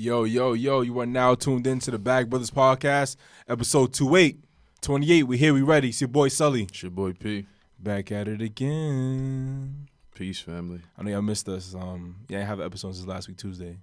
Yo, you are now tuned in to the Bag Brothers Podcast, episode 28. We here, we ready. It's your boy Sully. It's your boy P. Back at it again. Peace, family. I know y'all missed us. I have an episode since last week, Tuesday.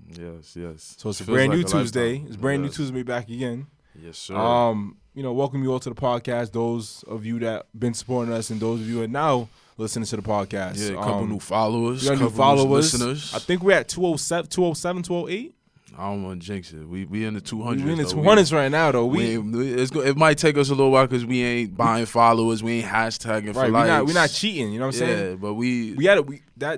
Yes. So it's a brand new Tuesday. It's brand new Tuesday, we back again. Yes, sir. Welcome you all to the podcast. Those of you that been supporting us and those of you that are now listening to the podcast. Yeah, a couple new followers. We got new followers. Listeners. I think we're at 207, 208. I don't want to jinx it. We in the 200s. We in the 200s right now, though. It might take us a little while because we ain't buying followers. We ain't hashtagging for likes. We're not cheating. You know what I'm saying? Yeah, but we had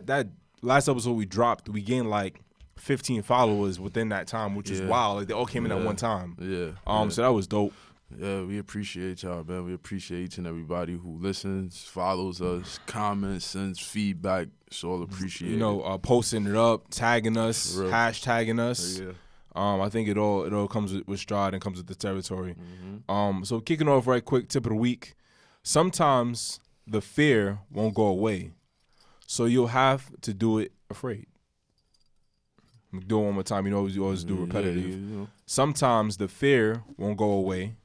that last episode we dropped. We gained like 15 followers within that time, which is wild. Like they all came in at one time. Yeah. So that was dope. Yeah, we appreciate y'all, man. We appreciate each and everybody who listens, follows us, comments, sends feedback. It's all appreciated. Posting it up, tagging us, hashtagging us. Yeah. I think it all comes with stride and comes with the territory. Mm-hmm. So kicking off right quick, tip of the week. Sometimes the fear won't go away, so you'll have to do it afraid. Do it one more time. You always do repetitive. Yeah. Sometimes the fear won't go away,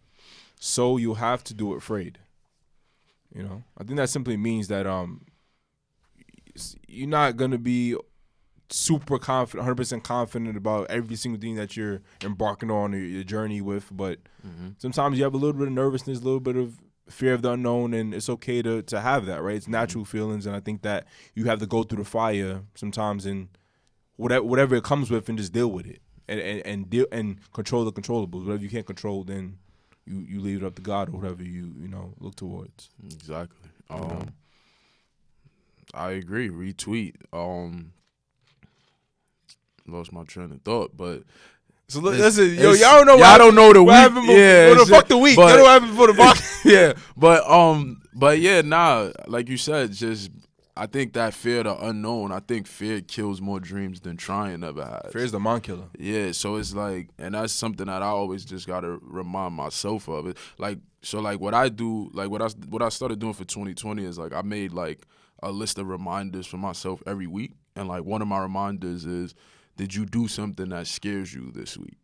so you'll have to do it afraid. I think that simply means that you're not gonna be super confident, 100% confident about every single thing that you're embarking on your journey with. But sometimes you have a little bit of nervousness, a little bit of fear of the unknown, and it's okay to have that, right? It's natural feelings, and I think that you have to go through the fire sometimes and whatever it comes with, and just deal with it and control the controllables. Whatever you can't control, then you leave it up to God or whatever you look towards. Exactly. I agree. Retweet. Lost my train of thought, but so listen, y'all don't know. Y'all don't know the what week. Happened fuck the week. Y'all know what happened before the podcast. Yeah, but yeah, like you said, just I think that fear of the unknown. I think fear kills more dreams than trying ever has. Fear is the mind killer. Yeah, so it's like, and that's something that I always just gotta remind myself of. It what I do, like what I started doing for 2020 is like I made like a list of reminders for myself every week, and like one of my reminders is, did you do something that scares you this week?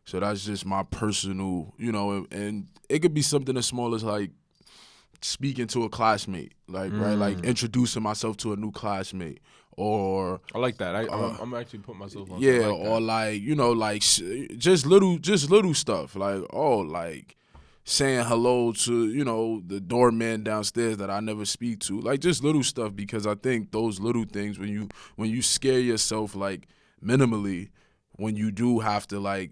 So that's just my personal, and it could be something as small as like speaking to a classmate, like right, like introducing myself to a new classmate, or I like that. I'm actually putting myself on. Yeah, or just little stuff, like saying hello to the doorman downstairs that I never speak to, like just little stuff, because I think those little things, when you scare yourself like minimally, when you do have to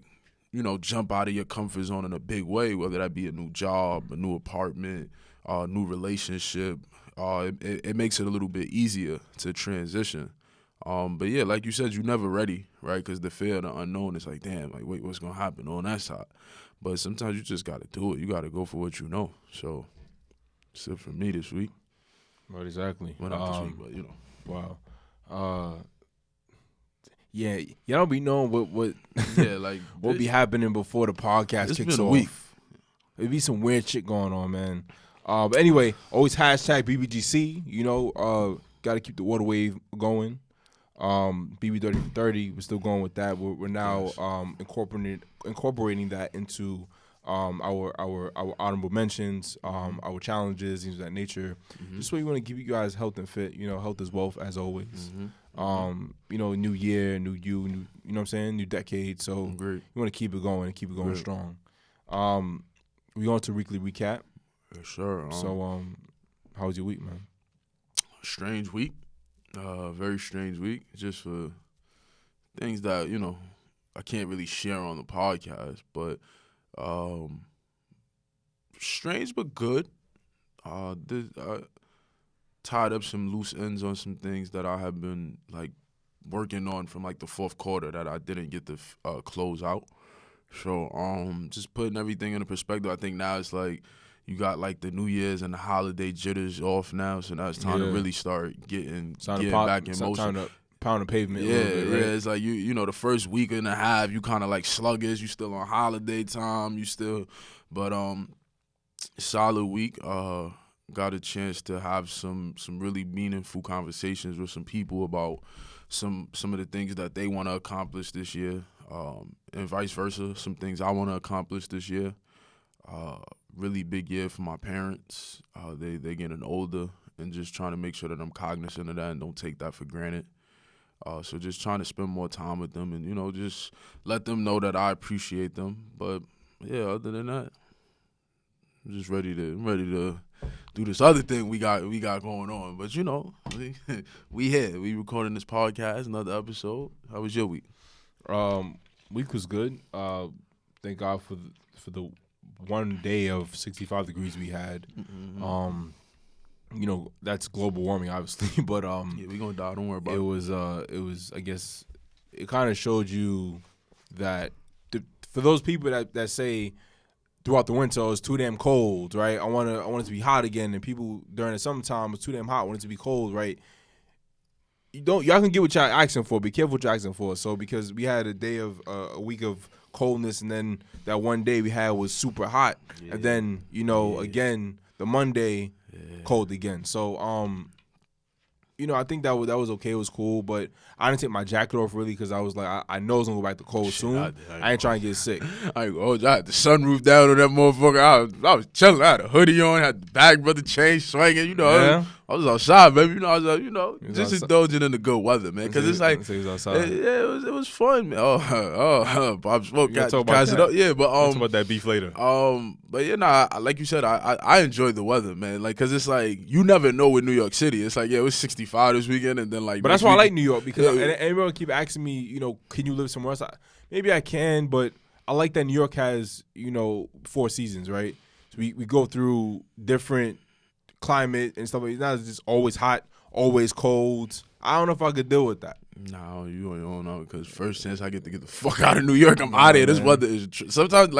jump out of your comfort zone in a big way, whether that be a new job, a new apartment, new relationship, it makes it a little bit easier to transition. But yeah, like you said, you're never ready, right? Because the fear of the unknown is like, damn, like wait, what's gonna happen on that side? But sometimes you just gotta do it. You gotta go for what you know. So that's it for me this week. Right, exactly. Well, not this week, but Wow. Yeah, y'all don't be knowing what what be happening before the podcast kicks been a off. week. It be some weird shit going on, man. But anyway, always hashtag BBGC. Got to keep the water wave going. BB30 for 30, we're still going with that. We're now incorporating that into our honorable mentions, our challenges, things of that nature. Just so we want to give you guys health and fit. Health is wealth, as always. New year, new you, new, you know what I'm saying, new decade. So Great. You want to keep it going and keep it going strong. We on to weekly recap. Yeah, sure. So how was your week, man? Strange week. Very strange week. Just for things that, I can't really share on the podcast, but strange but good. I tied up some loose ends on some things that I have been like working on from like the fourth quarter that I didn't get to close out. So just putting everything into perspective, I think now it's like you got like the New Year's and the holiday jitters off now, so now it's time to really start getting back in motion. Time to pound the pavement. Yeah, a little bit, right? It's like the first week and a half you kind of like sluggish. You still on holiday time. But solid week. Got a chance to have some really meaningful conversations with some people about some of the things that they want to accomplish this year, and vice versa. Some things I want to accomplish this year. Really big year for my parents. They getting older, and just trying to make sure that I'm cognizant of that and don't take that for granted. So just trying to spend more time with them and, you know, just let them know that I appreciate them. But yeah, other than that, I'm just ready to do this other thing we got going on. But you know, we here. We recording this podcast, another episode. How was your week? Week was good. Thank God for the 1 day of 65 degrees we had. Mm-hmm. You know, that's global warming, obviously, but yeah, we gonna die. Don't worry about it. It was. I guess it kind of showed you that for those people that say throughout the winter it's too damn cold, right? I want it to be hot again, and people during the summertime it's too damn hot. I want it to be cold, right? Y'all can get what y'all asking for. Be careful what you're asking for. So because we had a week of coldness, and then that 1 day we had was super hot, and then again the Monday. Cold again. So, I think that was okay. It was cool, but I didn't take my jacket off really because I was like, I know it's gonna go back to cold soon. I ain't trying to get sick. I had the sunroof down on that motherfucker. I was chilling. I had a hoodie on, had the bag brother chain swinging. I was outside, baby. I was like, just indulging in the good weather, man. Because it's like, it was fun, man. Bob Smoke got it up. Yeah, but talk about that beef later. But like you said, I enjoyed the weather, man. Like, cause it's like you never know with New York City. It's like, it was 65 this weekend, and then like. But that's why I like New York because everyone keep asking me, can you live somewhere else? Maybe I can, but I like that New York has 4 seasons, right? So we go through different climate and stuff. It's not just always hot, always cold. I don't know if I could deal with that. No, you don't know, because first chance I get the fuck out of New York, I'm out of here. This weather is sometimes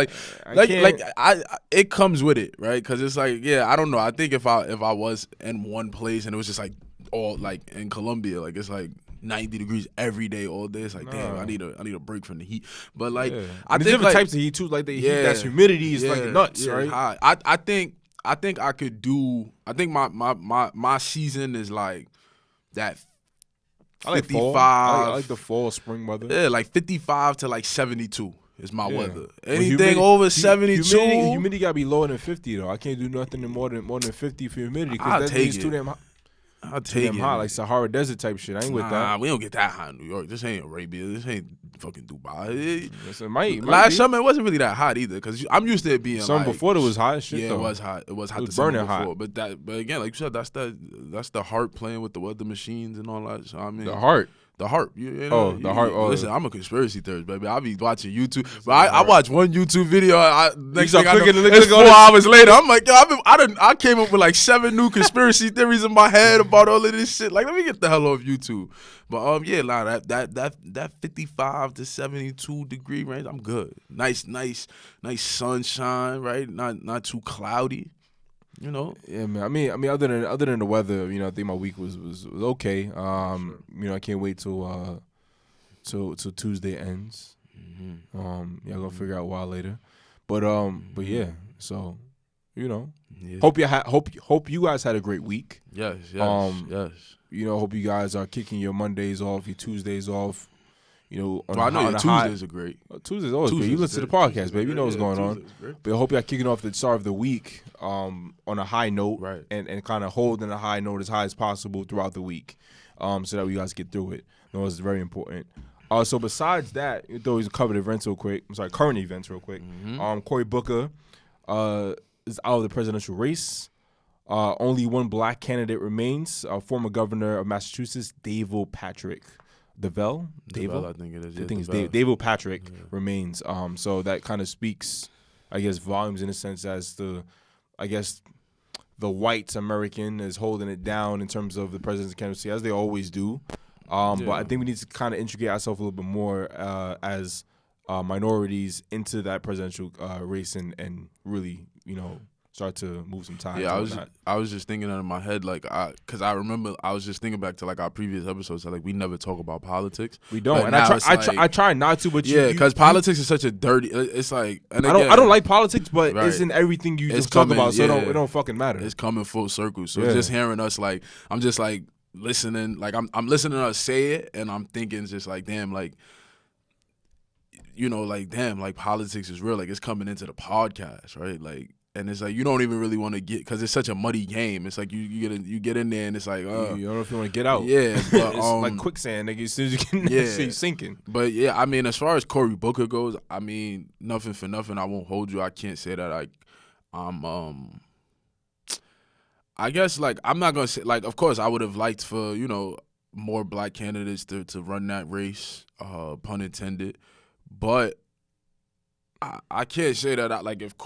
it comes with it, right? Because it's like, I don't know. I think if I was in one place and it was just like all like in Colombia, like it's like 90 degrees every day, all day. It's like, damn, I need a break from the heat. But like, I think different types of heat too. Like the heat that's humidity is like nuts, right? Hot. I think I could do. I think my season is like that. 55. I like the fall, spring weather. Yeah, like 55 to like 72 is my weather. Anything over 72, humidity gotta be lower than 50 though. I can't do nothing more than 50 for humidity because that means too damn hot. I'll take it. Hot, like Sahara Desert type shit. I ain't with that. We don't get that hot in New York. This ain't Arabia. This ain't fucking Dubai. Last summer it wasn't really that hot either because I'm used to it being summer before it was hot. Shit, yeah, though. It was hot. It was hot. It was burning hot. But again, like you said, that's the heart playing with the weather machines and all that. So I mean, the heart. The heart. The heart. Oh, listen, I'm a conspiracy theorist, baby. I be watching YouTube. But I watched one YouTube video. Next thing I know, it's 4 hours later. I'm like, yo, I came up with like 7 new conspiracy theories in my head about all of this shit. Like, let me get the hell off YouTube. But that 55 to 72 degree range, I'm good. Nice sunshine, right? Not too cloudy. Yeah, man. I mean, other than the weather, I think my week was okay. I can't wait till Tuesday ends. Mm-hmm. Y'all gonna figure out why later, but yeah. So, hope you guys had a great week. Yes. Hope you guys are kicking your Mondays off, your Tuesdays off. I know your Tuesdays are great. Tuesdays always great. You listen to the podcast, baby. You know what's going on. But I hope y'all kicking off the start of the week on a high note, right? And kind of holding a high note as high as possible throughout the week, so that we guys get through it. It's very important. So besides that, though, we cover the events real quick. Current events real quick. Mm-hmm. Cory Booker is out of the presidential race. Only one black candidate remains. Former governor of Massachusetts, David Patrick. DeVell, I think it is. I think it's David Patrick remains. So that kind of speaks, I guess, volumes in a sense as the white American is holding it down in terms of the president's candidacy, as they always do. But I think we need to kind of integrate ourselves a little bit more as minorities into that presidential race and really, start to move some time. Yeah, I was just thinking out of my head, like, because I remember I was just thinking back to like our previous episodes. So, like, we never talk about politics. We don't, and I try not to. But because politics is such a dirty. It's like, and again, I don't like politics, but it's in everything you just talk about. So it don't fucking matter. It's coming full circle. So just hearing us, like, I'm just like listening, like I'm listening to her say it, and I'm thinking just like, damn, like, you know, like, damn, like politics is real. Like, it's coming into the podcast, right? Like, and it's like you don't even really want to get, because it's such a muddy game. It's like you get in there and it's like, you don't know if you want to get out. Yeah, but it's like quicksand. Like as soon as you get in there, you're sinking. But yeah, I mean, as far as Cory Booker goes, I mean, nothing for nothing. I won't hold you. I can't say that I'm I guess, like, I'm not gonna say, like, of course I would have liked for, you know, more black candidates to run that race, pun intended. But I can't say that if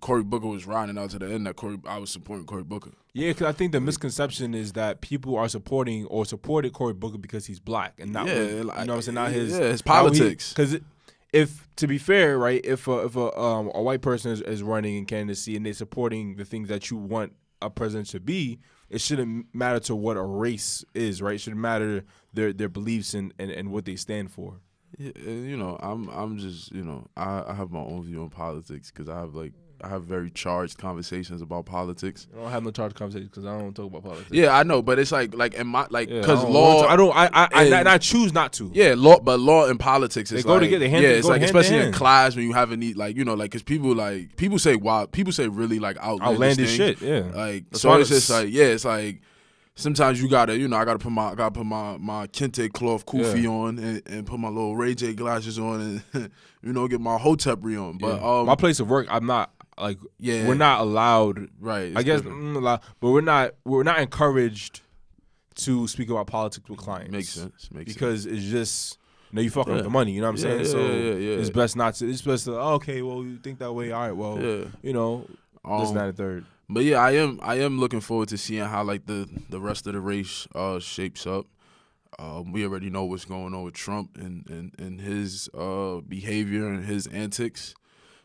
Cory Booker was riding out to the end, that I was supporting Cory Booker. Yeah, because I think the misconception is that people are supporting or supported Cory Booker because he's black and not, you know what I'm saying, not his politics. Because if, to be fair, right, if a white person is running in candidacy and they're supporting the things that you want a president to be, it shouldn't matter to what a race is, right? It shouldn't matter their beliefs and what they stand for. Yeah, you know, I'm just, you know, I have my own view on politics because I have very charged conversations about politics. I don't have no charged conversations because I don't talk about politics. Yeah, I know, but it's like in my because I choose not to. Yeah, law and politics is they go together. It's like especially in class when you have a need, like, you know, like because people say really like outlandish shit. Yeah, like so it's just like it's like. Sometimes you gotta, you know, I gotta put my kente cloth kufi on and put my little Ray J glasses on and you know, get my Hotep-ry on. But my place of work, I'm not like we're not allowed. Right. I guess, but we're not encouraged to speak about politics with clients. Makes sense. Because it's just, you know, you fucking with the money. You know what I'm saying? It's best not to. It's best to. Oh, okay, well, you think that way. All right, well, you know, this, that, and third. But yeah, I am looking forward to seeing how like the rest of the race shapes up. We already know what's going on with Trump and his behavior and his antics.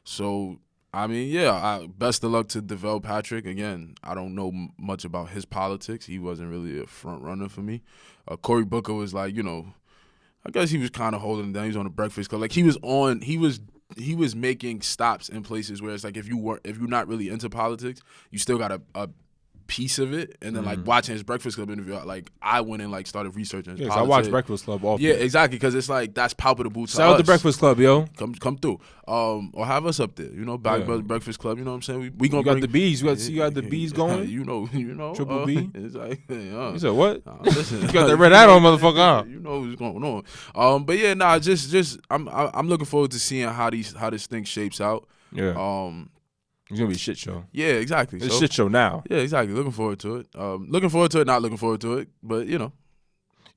So I mean, best of luck to DeVell Patrick. Again, I don't know much about his politics. He wasn't really a front runner for me. Cory Booker was like, you know, I guess he was kind of holding it down. He was on the Breakfast Club. Like he was making stops in places where it's like if you're not really into politics, you still got a piece of it. And then like watching his Breakfast Club interview, like I went and like started researching his politics. I watch Breakfast Club often. Yeah, exactly, because it's like that's palpable to us. Shout out to Breakfast Club, yo. Come through. Or have us up there, you know, Brothers Breakfast Club. You know what I'm saying? We gonna got the bees. You got the bees going. You know. Triple B. It's like, you said what? Listen, you got that red hat on, motherfucker. You know what's going on. But yeah, just I'm looking forward to seeing how this thing shapes out. Yeah. It's gonna be a shit show. Yeah, exactly. It's a shit show now. Yeah, exactly. Looking forward to it. Looking forward to it. Not looking forward to it. But you know,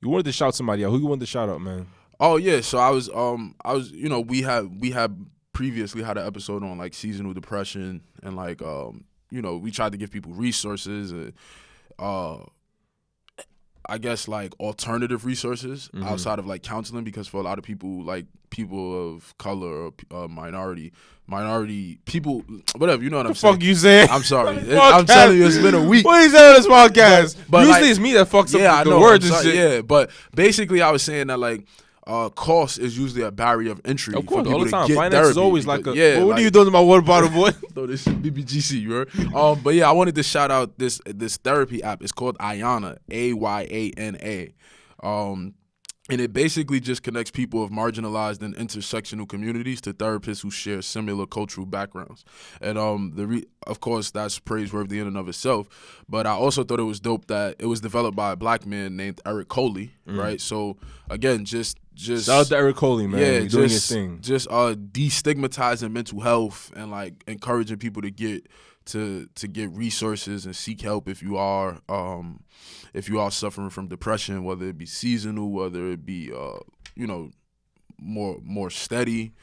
you wanted to shout somebody out. Who you wanted to shout out, man? Oh yeah. So I was you know, we had previously had an episode on like seasonal depression and like you know, we tried to give people resources and I guess like alternative resources outside of like counseling, because for a lot of people, like people of color or minority people, whatever, you know what I'm saying. Fuck you saying? I'm sorry. I'm telling you, it's been a week. What are you saying on this podcast? But usually like, it's me that fucks up the know, words and shit. Yeah, but basically I was saying that like cost is usually a barrier of entry. Of course, for people all the time. To get Finance therapy. is always like a. Yeah, what are you doing to my water bottle, boy? So this is BBGC, you heard? But yeah, I wanted to shout out this therapy app. It's called Ayana, Ayana. And it basically just connects people of marginalized and intersectional communities to therapists who share similar cultural backgrounds. And of course, that's praiseworthy in and of itself. But I also thought it was dope that it was developed by a black man named Eric Coley, right? So again, just shout out to Eric Coley, man. Yeah, you're doing his thing. Just destigmatizing mental health and like encouraging people to get resources and seek help if you are suffering from depression, whether it be seasonal, whether it be you know, more steady.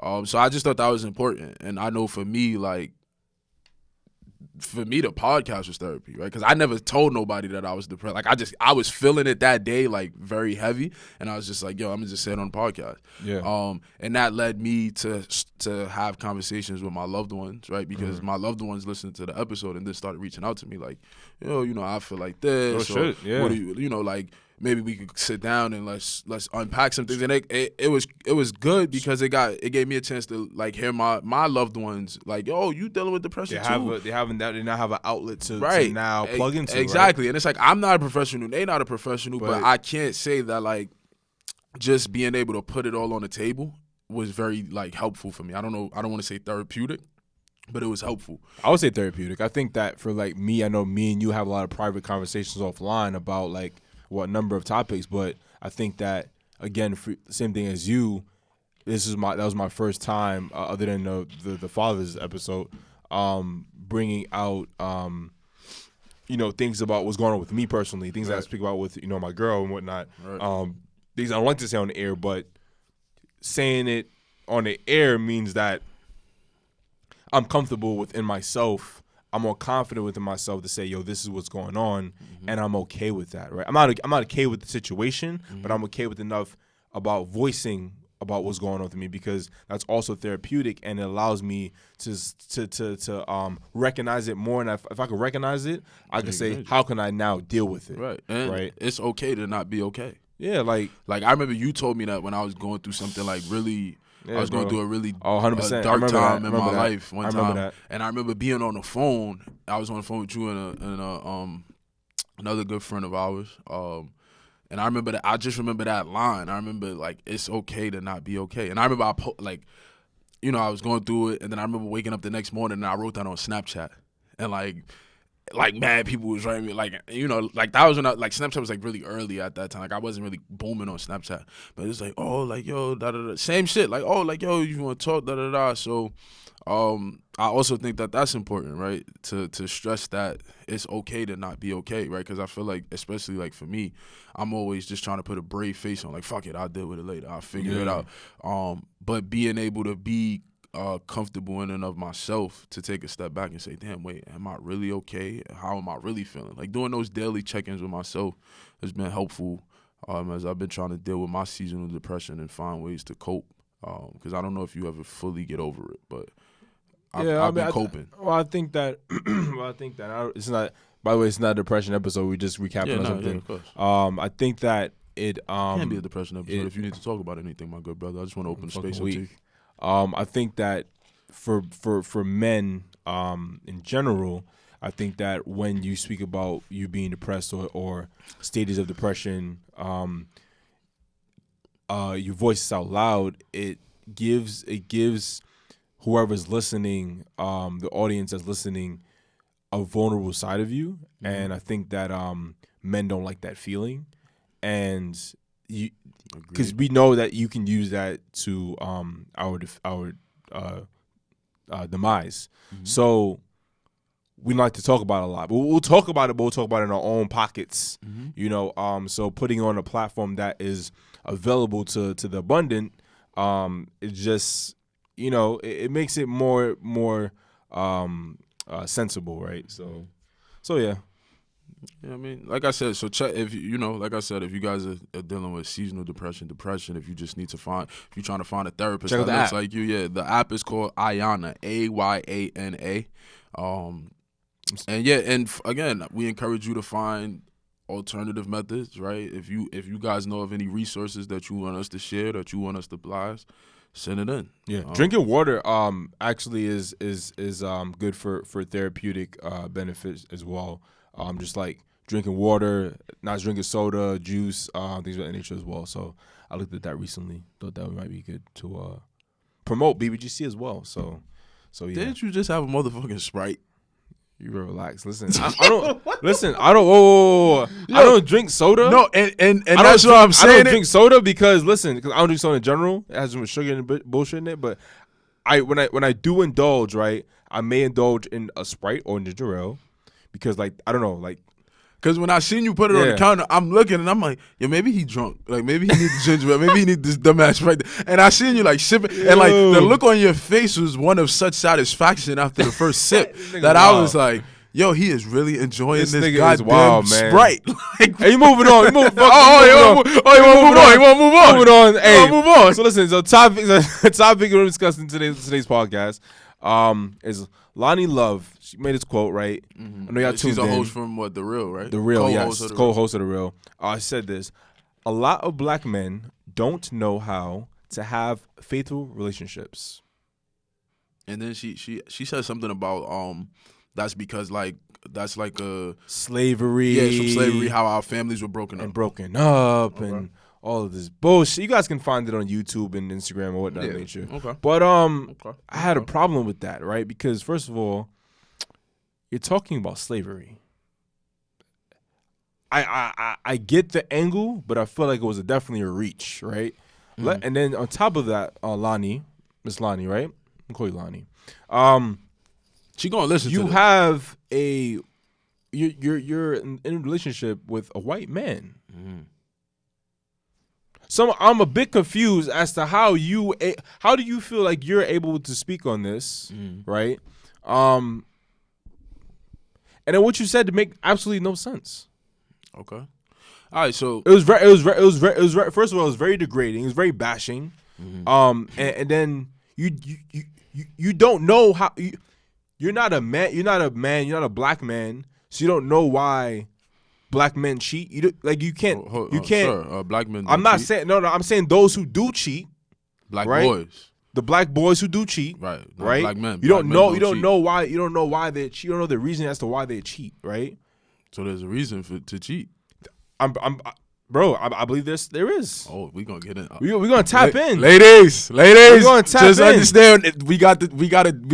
So I just thought that was important, and I know for me, the podcast was therapy, right? Because I never told nobody that I was depressed. Like I was feeling it that day, like very heavy, and I was just like, yo, I'm gonna just say it on the podcast. Yeah. And that led me to have conversations with my loved ones, right? Because my loved ones listened to the episode and then started reaching out to me, like, yo, you know, I feel like this. Oh shit, yeah. What do you know, like maybe we could sit down and let's unpack some things. And it was good because it gave me a chance to like hear my loved ones like, yo, you dealing with depression too. They now have an outlet to now plug into. Exactly. Right? And it's like, I'm not a professional, they not a professional, but I can't say that like just being able to put it all on the table was very like helpful for me. I don't want to say therapeutic, but it was helpful. I would say therapeutic. I think that for like me, I know me and you have a lot of private conversations offline about like what number of topics, but I think that again, for same thing as you, that was my first time, other than the father's episode, bringing out things about what's going on with me personally, things that I speak about with my girl and whatnot, things I don't like to say on the air, but saying it on the air means that I'm comfortable within myself. I'm more confident within myself to say, yo, this is what's going on, and I'm okay with that, right? I'm not okay with the situation, but I'm okay with enough about voicing about what's going on with me, because that's also therapeutic, and it allows me to recognize it more. And if I can recognize it, I can say, how can I now deal with it? Right. And it's okay to not be okay. Yeah, like I remember you told me that when I was going through something like really. Yeah, I was going through a really 100%. dark time in my life one time. That. And I remember being on the phone. I was on the phone with you and another good friend of ours. And I remember that. I just remember that line. I remember like, it's okay to not be okay. And I remember I was going through it, and then I remember waking up the next morning and I wrote that on Snapchat. And like mad people was writing me, like that was when Snapchat was like really early at that time. Like I wasn't really booming on Snapchat, but it's like, oh, like yo, da da da, same shit. Like, oh, like yo, you want to talk, da da da. So, I also think that that's important, right? To stress that it's okay to not be okay, right? Because I feel like, especially like for me, I'm always just trying to put a brave face on, like fuck it, I'll deal with it later, I'll figure it out. But being able to be comfortable in and of myself to take a step back and say, damn, wait, am I really okay? How am I really feeling? Like doing those daily check-ins with myself has been helpful as I've been trying to deal with my seasonal depression and find ways to cope. Because I don't know if you ever fully get over it, but I've been coping. I think that it's not. By the way, it's not a depression episode. We just recapping on something. Yeah, of course. I think that it can be a depression episode if you need to talk about anything, my good brother. I just want to open the space up to you. I think that for men in general, I think that when you speak about you being depressed or stages of depression, you voice this out loud. It gives whoever's listening, the audience that's listening, a vulnerable side of you, and I think that men don't like that feeling, and because we know that you can use that to our demise. So we like to talk about it a lot, but we'll talk about it. But we'll talk about it in our own pockets, So putting on a platform that is available to the abundant, it just it makes it more sensible, right? So yeah. Yeah, I mean, like I said, so check if if you guys are dealing with seasonal depression, if you just need to if you're trying to find a therapist that looks like you, the app is called Ayana, Ayana. And again, we encourage you to find alternative methods, right? If you guys know of any resources that you want us to share, that you want us to blast, send it in. Yeah, drinking water actually is good for therapeutic benefits as well. Just like drinking water, not drinking soda, juice, things of that nature as well. So I looked at that recently. Thought that might be good to promote BBGC as well. So yeah. Didn't you just have a motherfucking Sprite? You better relax. Listen, I don't. Listen, I don't. Whoa. I don't drink soda. No, and that's what I'm saying. I don't drink soda because I don't drink soda in general. It has some sugar and bullshit in it. But when I do indulge, right, I may indulge in a Sprite or ginger ale because I don't know, Because when I seen you put it on the counter, I'm looking and I'm like, yeah, maybe he drunk. Like, maybe he needs ginger ale. Maybe he needs this dumbass right there. And I seen you sipping. And the look on your face was one of such satisfaction after the first sip that I was like, yo, he is really enjoying this goddamn wild, man. Sprite. Hey, you moving on. You moving on. He want to move on. Moving on. Hey, move on. So listen, topic we're discussing today's podcast. is Loni Love. She made this quote, right? Mm-hmm. I know y'all tuned She's a in. host from The Real, right? The Real, Co-host yes. of The Co-host of The Real. I said this. A lot of black men don't know how to have faithful relationships. And then she said something about that's because that's like a slavery. Yeah, some slavery, how our families were broken up. And all of this bullshit. You guys can find it on YouTube and Instagram or whatnot nature. Okay. But I had a problem with that, right? Because first of all, you're talking about slavery. I get the angle, but I feel like it was definitely a reach, right? Mm-hmm. And then on top of that, Miss Loni, right? I'll call you Loni. She gonna listen to you this. Have a you're in a relationship with a white man. Mm-hmm. So I'm a bit confused as to how do you feel like you're able to speak on this, right? And then what you said to make absolutely no sense. Okay. All right. So it was very first of all, it was very degrading. It was very bashing. Mm-hmm. And then you don't know how you're not a man. You're not a black man. So you don't know why black men cheat. You can't. Sure. Black men. I'm not saying no. I'm saying those who do cheat. Black right? boys. The black boys who do cheat. Right. No, right. Black men. You don't know. You don't know why. You don't know why they cheat. You don't know the reason as to why they cheat. Right. So there's a reason to cheat. Bro, I believe there is. Oh, we gonna get in. We gonna tap in, ladies. We gonna tap just in. Understand. We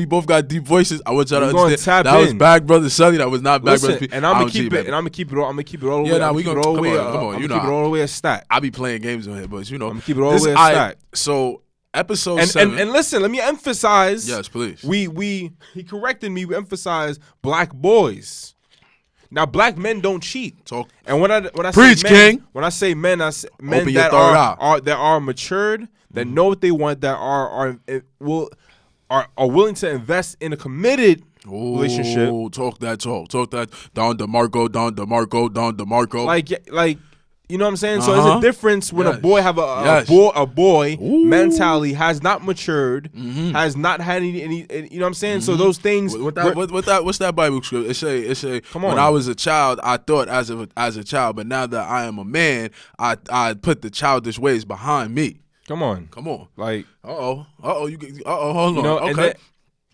both got deep voices. I want y'all to understand. That was Bag Brother Sully. That was not Bag Brother. And I'm gonna keep it. And I'm gonna keep it all. I'm gonna keep it all the way. Yeah, we gonna come on. You know, keep it all the way a stat. I be playing games on here, but you know, I'm gonna keep it all the way a stat. So episode 7. And listen, let me emphasize. Yes, please. He corrected me. We emphasize black boys. Now, black men don't cheat. And when I Preach, say men, King. When I say men, I say men Open that your are matured, that know what they want, that are willing to invest in a committed relationship. Talk that. Don DeMarco. Like. You know what I'm saying? So there's a difference when a boy have a boy mentality has not matured, has not had any you know what I'm saying? So those things. What's that Bible script? It say. Come on. When I was a child, I thought as a child, but now that I am a man, I put the childish ways behind me. Come on. Like. Hold on. You know, okay.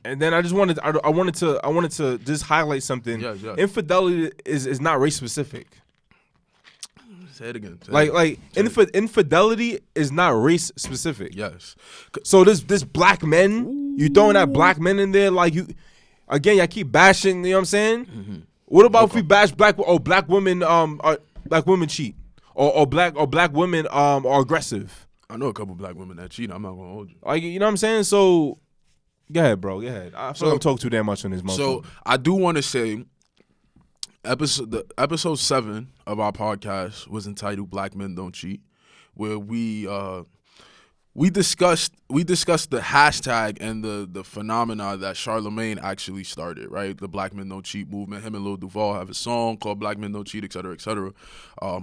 And then I just wanted to just highlight something. Yeah. Infidelity is not race specific. Say it again. Infidelity is not race specific. Yes. So this black men, you throwing that black men in there like you, again, y'all keep bashing. You know what I'm saying? Mm-hmm. What about if we bash black women? Black women cheat, or black women are aggressive. I know a couple black women that cheat. I'm not gonna hold you. Like you know what I'm saying? So go ahead, bro. Go ahead. I feel like I'm talking too damn much on this. So I do want to say. Episode 7 of our podcast was entitled "Black Men Don't Cheat," where we discussed the hashtag and the phenomena that Charlemagne actually started. Right, the Black Men Don't Cheat movement. Him and Lil Duval have a song called "Black Men Don't Cheat," etc.,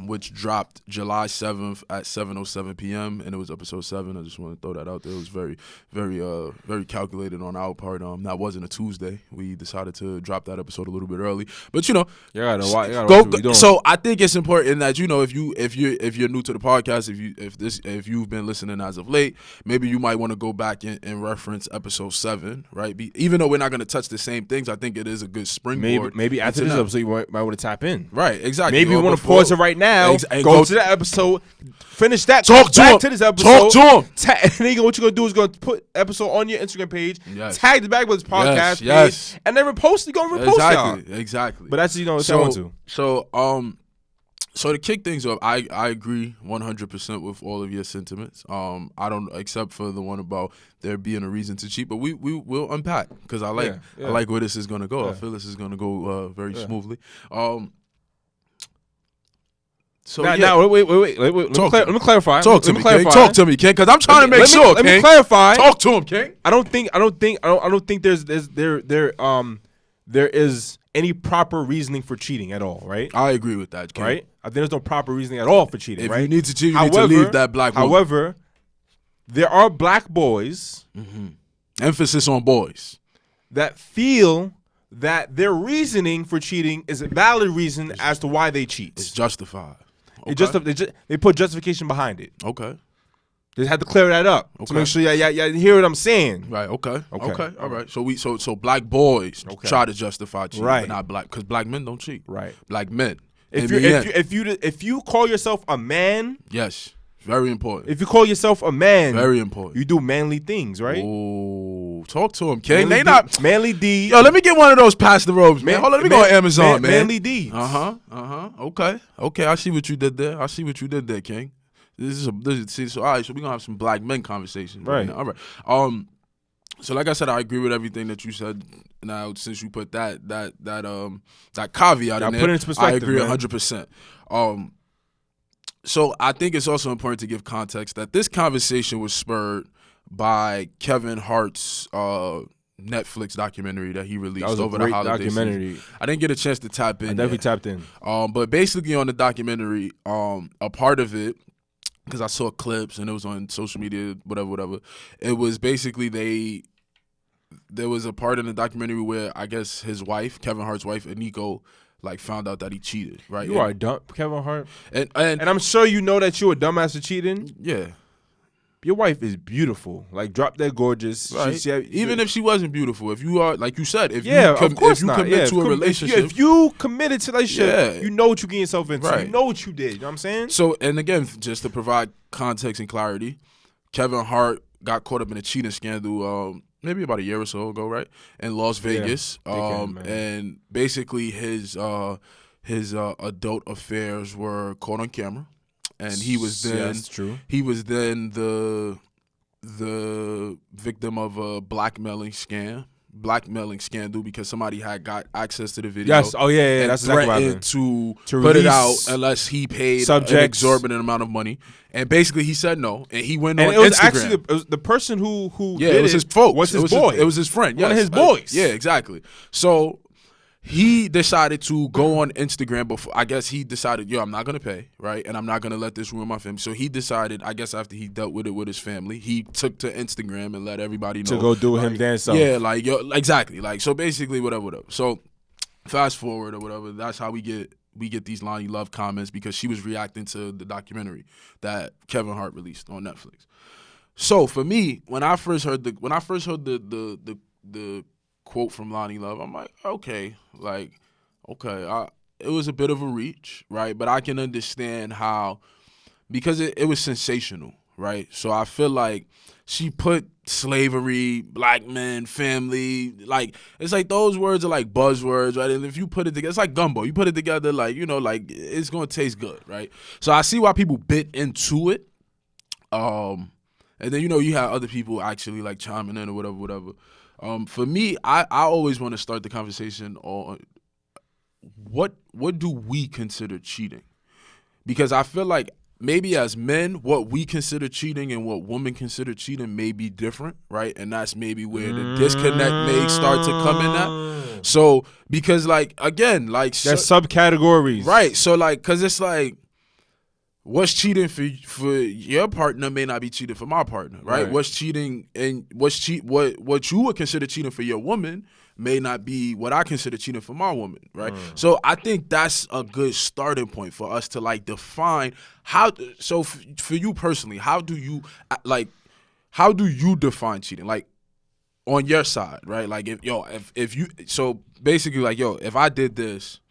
which dropped July 7th at 7:07 p.m. and it was episode 7. I just want to throw that out there. It was very, very, very calculated on our part. That wasn't a Tuesday. We decided to drop that episode a little bit early, but you know, go. So I think it's important that if you're new to the podcast, if you've been listening as of late, maybe you might want to go back and reference episode 7, right? Even though we're not going to touch the same things, I think it is a good springboard. Maybe after this episode, you might want to tap in. Right, exactly. Maybe you want to pause it right now, go to the episode, finish that, talk to this episode. Talk to him. And then what you're going to do is going to put episode on your Instagram page, tag the Bag Brothers podcast page, and then repost it. Go and repost y'all. Exactly. But that's, if I want to. So to kick things off, I agree 100% with all of your sentiments. I don't, except for the one about there being a reason to cheat, but we will unpack because I like where this is gonna go. I feel this is gonna go very smoothly. So now wait. Let me clarify. Talk to me, King. Talk to me, King, because I'm trying to make sure. Let me clarify. Talk to him, King. I don't think there is any proper reasoning for cheating at all, right? I agree with that, King. Right? I think there's no proper reasoning at all for cheating, if right? you need to cheat, you need to leave that black woman. However, there are black boys. Mm-hmm. Emphasis on boys. that feel that their reasoning for cheating is a valid reason as to why they cheat. It's justified. Okay. They put justification behind it. Okay. They had to clear that up to make sure y'all hear what I'm saying. Right. Okay. All right. So black boys try to justify cheating, but not black, because black men don't cheat. Right. Black men. If you call yourself a man, yes, very important. If you call yourself a man, very important. You do manly things, right? Oh, talk to him, King. Manly D. Yo, let me get one of those past the ropes, man. Hold on, let me go on Amazon, man. Manly D. Okay. I see what you did there. King. So all right. So we gonna have some black men conversations, right? All right. So like I said, I agree with everything that you said. Now, since you put that caveat in there, I agree 100%. So I think it's also important to give context that this conversation was spurred by Kevin Hart's Netflix documentary that he released over the holiday season. I didn't get a chance to tap in. I definitely tapped in. But basically on the documentary, a part of it, because I saw clips and it was on social media, whatever. It was basically there was a part in the documentary where I guess his wife, Kevin Hart's wife, Aniko, like found out that he cheated. Right? You are dumb, Kevin Hart, and I'm sure you know that you're a dumbass for cheating. Yeah. Your wife is beautiful, like drop dead gorgeous. Right. Even if she wasn't beautiful, if you are, like you said, if you commit to a relationship, if you committed to that shit, you know what you get yourself into. Right. You know what you did. You know what I'm saying? So, and again, just to provide context and clarity, Kevin Hart got caught up in a cheating scandal maybe about a year or so ago, right, in Las Vegas. And basically his adult affairs were caught on camera. And he was then he was then the victim of a blackmailing scandal because somebody had got access to the video. Yes. Oh yeah. That's exactly what happened. To put it out unless he paid an exorbitant amount of money. And basically he said no, and he went on Instagram. Was actually the person who did it was his folks. Was his boy. It was his friend. One of his boys. Yeah, exactly. So he decided to go on Instagram before. I guess he decided, I'm not gonna pay, right, and I'm not gonna let this ruin my family. So he decided, I guess after he dealt with it with his family, he took to Instagram and let everybody know to go do him dance. Yeah, exactly. Like, so basically, whatever. So fast forward or whatever. That's how we get these Loni Love comments because she was reacting to the documentary that Kevin Hart released on Netflix. So for me, when I first heard the quote from Loni Love, I'm like, okay, it was a bit of a reach, right? But I can understand how, because it was sensational, right? So I feel like she put slavery, black men, family, like, it's like those words are like buzzwords, right? And if you put it together, it's like gumbo. You put it together, like, it's going to taste good, right? So I see why people bit into it. And then, you have other people actually like chiming in or whatever. For me, I always want to start the conversation on what do we consider cheating? Because I feel like maybe as men, what we consider cheating and what women consider cheating may be different, right? And that's maybe where the disconnect may start to come in at. So, because there's subcategories. Right. So because it's like, what's cheating for your partner may not be cheating for my partner, right? What's cheating and what you would consider cheating for your woman may not be what I consider cheating for my woman, right? So I think that's a good starting point for us to define how. So for you personally, how do you define cheating? Like on your side, right? Like if you if I did this,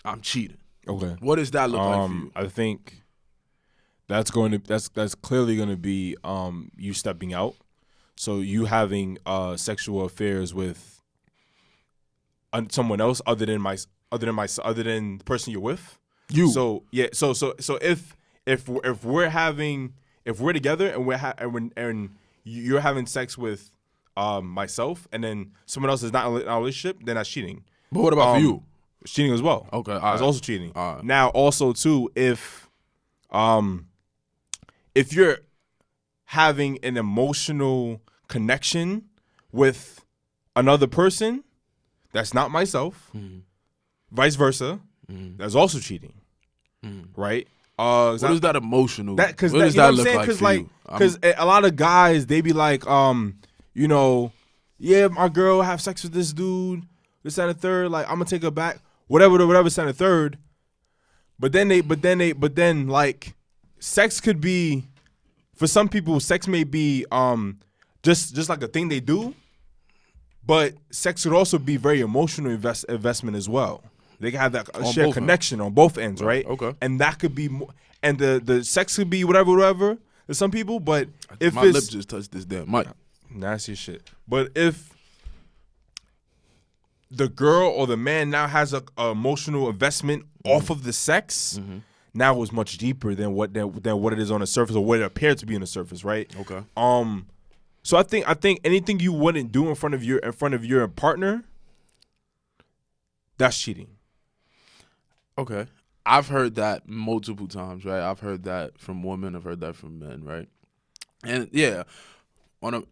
I'm cheating. Okay. What does that look like for you? I think that's clearly going to be you stepping out. So you having sexual affairs with someone else other than the person you're with. You. So yeah. So if we're together and you're having sex with myself and then someone else is not in a relationship, then that's cheating. But what about for you? It's cheating as well. Okay, it's also cheating. All right. Now, also too, if you're having an emotional connection with another person, that's not myself. Vice versa, that's also cheating, right? What is that emotional? What does that look like for you? Because a lot of guys, they be like, yeah, my girl have sex with this dude, this and the third. Like, I'm gonna take her back, whatever, this and the third. But then, like, sex could be, for some people, sex may be just like a thing they do. But sex could also be very emotional investment as well. They can have that shared connection on both ends, right? Okay. And that could be, and the sex could be whatever to some people. But if my lip just touched this damn mic, nasty shit. But if the girl or the man now has a emotional investment off of the sex, now it's much deeper than what it is on the surface, or what it appeared to be on the surface, right? Okay. So I think anything you wouldn't do in front of your partner, that's cheating. Okay. I've heard that multiple times, right? I've heard that from women, I've heard that from men, right? And yeah, and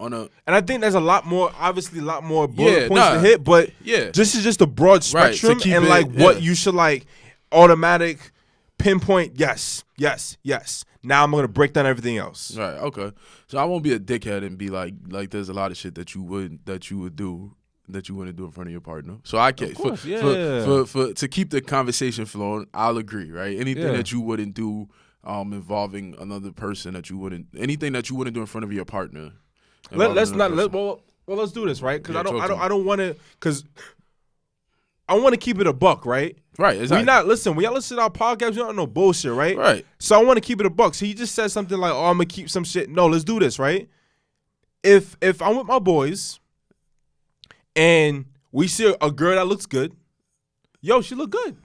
I think there's a lot more bullet points to hit, but this is just a broad spectrum, right, and like what you should like automatic pinpoint. Yes. Now I'm gonna break down everything else. Right. Okay. So I won't be a dickhead and be like there's a lot of shit that you would do that you wouldn't do in front of your partner. So I can't. For to keep the conversation flowing, I'll agree. Right. Anything that you wouldn't do involving another person, anything that you wouldn't do in front of your partner. Let's do this, right? Because I don't want to, because I want to keep it a buck, right? Right, exactly. We y'all listen to our podcast, you don't know bullshit, right? Right. So I want to keep it a buck. So he just said something like, "Oh, I'm gonna keep some shit." No, let's do this, right? If I'm with my boys and we see a girl that looks good, yo, she look good.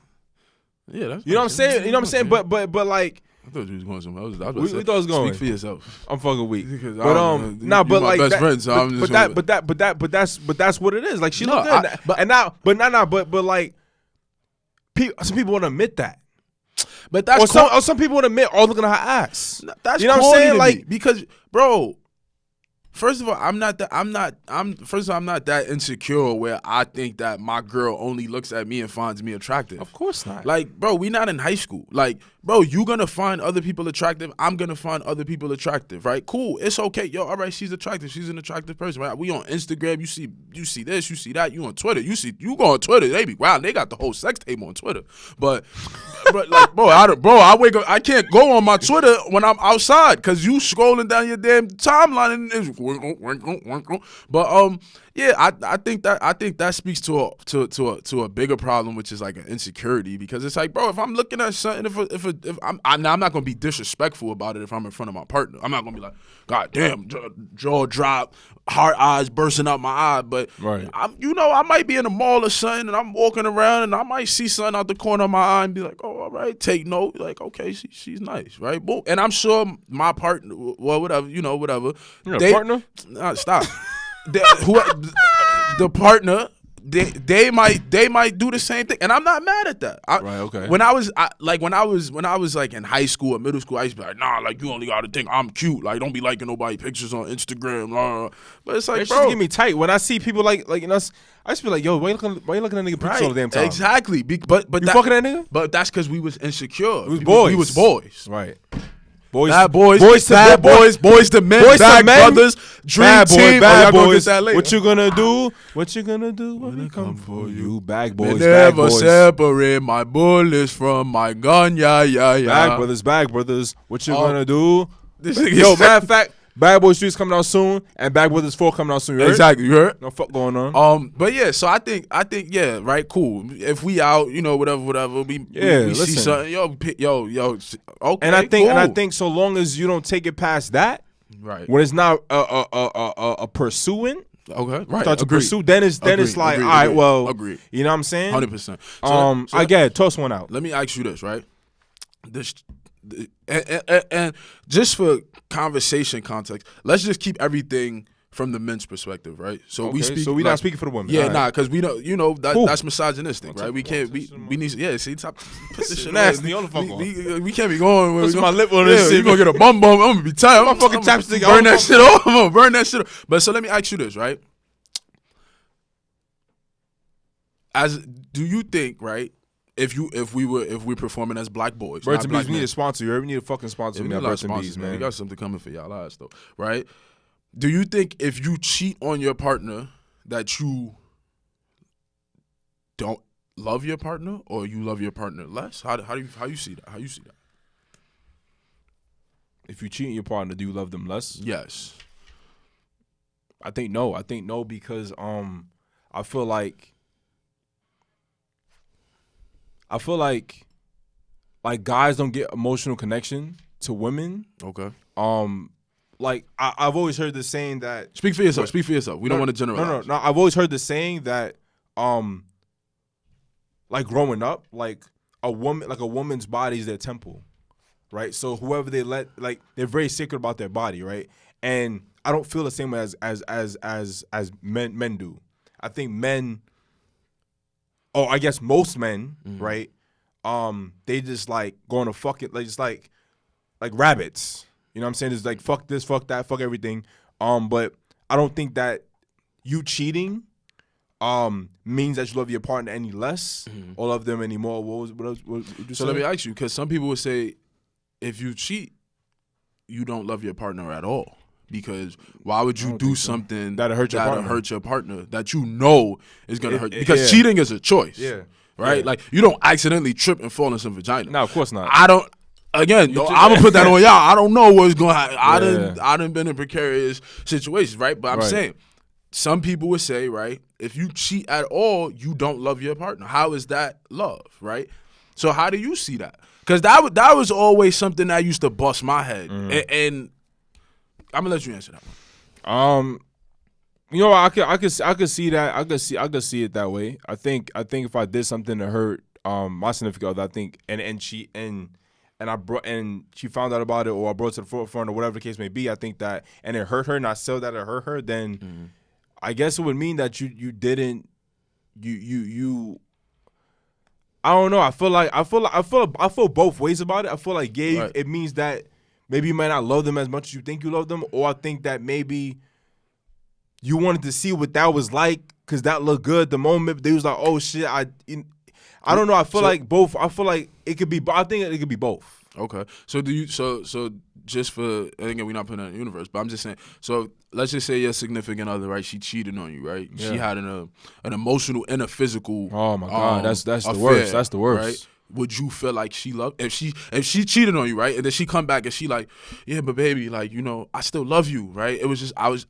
Yeah, that's you know what I'm saying. You know what I'm saying. But like, I thought you was going somewhere. We thought it was going. Speak for yourself. I'm fucking weak. But but like best friend, so I'm just but that's what it is. Like she look good. But like, some people want to admit that. But that's or some people want to admit, oh, look at her ass. That's, you know what I'm saying? Like, because bro, first of all, I'm not that insecure where I think that my girl only looks at me and finds me attractive. Of course not. Like, bro, we not in high school. Like, bro, you gonna find other people attractive. I'm gonna find other people attractive, right? Cool. It's okay. Yo, all right, she's attractive. She's an attractive person, right? We on Instagram. You see this, you see that. You on Twitter. You go on Twitter. They be wow, they got the whole sex tape on Twitter. But like, I wake up, I can't go on my Twitter when I'm outside because you scrolling down your damn timeline and it's but yeah, I think that speaks to a bigger problem, which is like an insecurity, because it's like, bro, if I'm looking at something, if I'm not gonna be disrespectful about it if I'm in front of my partner. I'm not gonna be like, God damn, jaw drop, heart eyes bursting out my eye. But right. I might be in a mall or something and I'm walking around and I might see something out the corner of my eye and be like, oh, all right, take note. Like, okay, she's nice, right? Boom. And I'm sure my partner, well, whatever. You're a partner? Stop. The partner, they might do the same thing, and I'm not mad at that. Right. Okay. When I was like in high school or middle school, I used to be like, nah, like you only got to think I'm cute. Like don't be liking nobody pictures on Instagram. But it's like, it bro, get me tight when I see people like I used to be like, yo, why you looking at that nigga pictures all the damn time? Exactly. But you fucking that nigga? But that's because we was insecure. We was boys. Right. Bad boys to men, bad brothers, dream team. Bad boys. What you gonna do? When we come for you? Bad boys. Never separate my bullets from my gun. Yeah. Bag brothers. What you gonna do? Yo, matter of fact, Bad Boy Street's coming out soon, and Bad Brothers 4 coming out soon. Exactly, you heard? No fuck going on. But yeah, so I think, yeah, right, cool. If we out, whatever, we see something, yo, okay. And I think so long as you don't take it past that, right, when it's not a pursuing. Okay, right. Start to pursue. Then it's like, all right, well, agree. You know what I'm saying? 100%. I get it. Toss one out. Let me ask you this, right? And just for conversation context, let's just keep everything from the men's perspective, right? So okay, we speak. So we not speaking for the women. Yeah, right. nah, because we don't. That's misogynistic, right? We can't. We need. Yeah, see, top position. Nasty. On the fuck on. We can't be going. What's my lip on this shit? You gonna get a bum. I'm gonna be tired. I'm fucking chapstick. Burn that shit off. I'm gonna burn that shit off. But so let me ask you this, right? Do you think, right? If we're performing as black boys, Birds and Bees, we need a sponsor. You ever need a fucking sponsor? We got Birds and Bees, man. We got something coming for y'all ass though, right? Do you think if you cheat on your partner, that you don't love your partner, or you love your partner less? How you see that? How you see that? If you cheat on your partner, do you love them less? Yes. I think no. I think no because I feel like guys don't get emotional connection to women. Okay. Like I've always heard the saying that speak for yourself. Speak for yourself. We don't want to generalize. No. I've always heard the saying that like growing up, like a woman's body is their temple, right? So whoever they let, like they're very sacred about their body, right? And I don't feel the same way as men do. I think men, I guess most men, right? They just like going to fuck it, like just like rabbits. You know what I'm saying? It's like fuck this, fuck that, fuck everything. But I don't think that you cheating means that you love your partner any less or love them anymore. What else would you say? Let me ask you, because some people would say if you cheat, you don't love your partner at all. Because why would you do something that'll hurt your partner that you know is gonna hurt? Because cheating is a choice. Yeah. Right? Yeah. Like you don't accidentally trip and fall in some vagina. No, of course not. I don't. Again, I'm gonna put that on y'all. I don't know what's going to happen. I done been in precarious situations, right? But I'm saying some people would say, right, if you cheat at all, you don't love your partner. How is that love, right? So how do you see that? Because that was always something that used to bust my head, and I'm gonna let you answer that one. You know, I could see that. I could see it that way. I think if I did something to hurt my significant other, I think and she found out about it, or I brought it to the forefront, or whatever the case may be, I think that, and it hurt her, and I saw that it hurt her, then I guess it would mean that you didn't I don't know. I feel both ways about it. I feel like it means that maybe you might not love them as much as you think you love them, or I think that maybe you wanted to see what that was like because that looked good. The moment they was like, oh shit, I don't know. I feel like both. I feel like it could be. I think it could be both. Okay. So do you? So just for, again, we're not putting it in the universe, but I'm just saying. So let's just say your significant other, right? She cheated on you, right? Yeah. She had an emotional and a physical. Oh my God, that's the worst. That's the worst. Right? Would you feel like she loved if she cheated on you, right? And then she come back and she like, yeah, but baby, like, you know, I still love you, right? It was just I was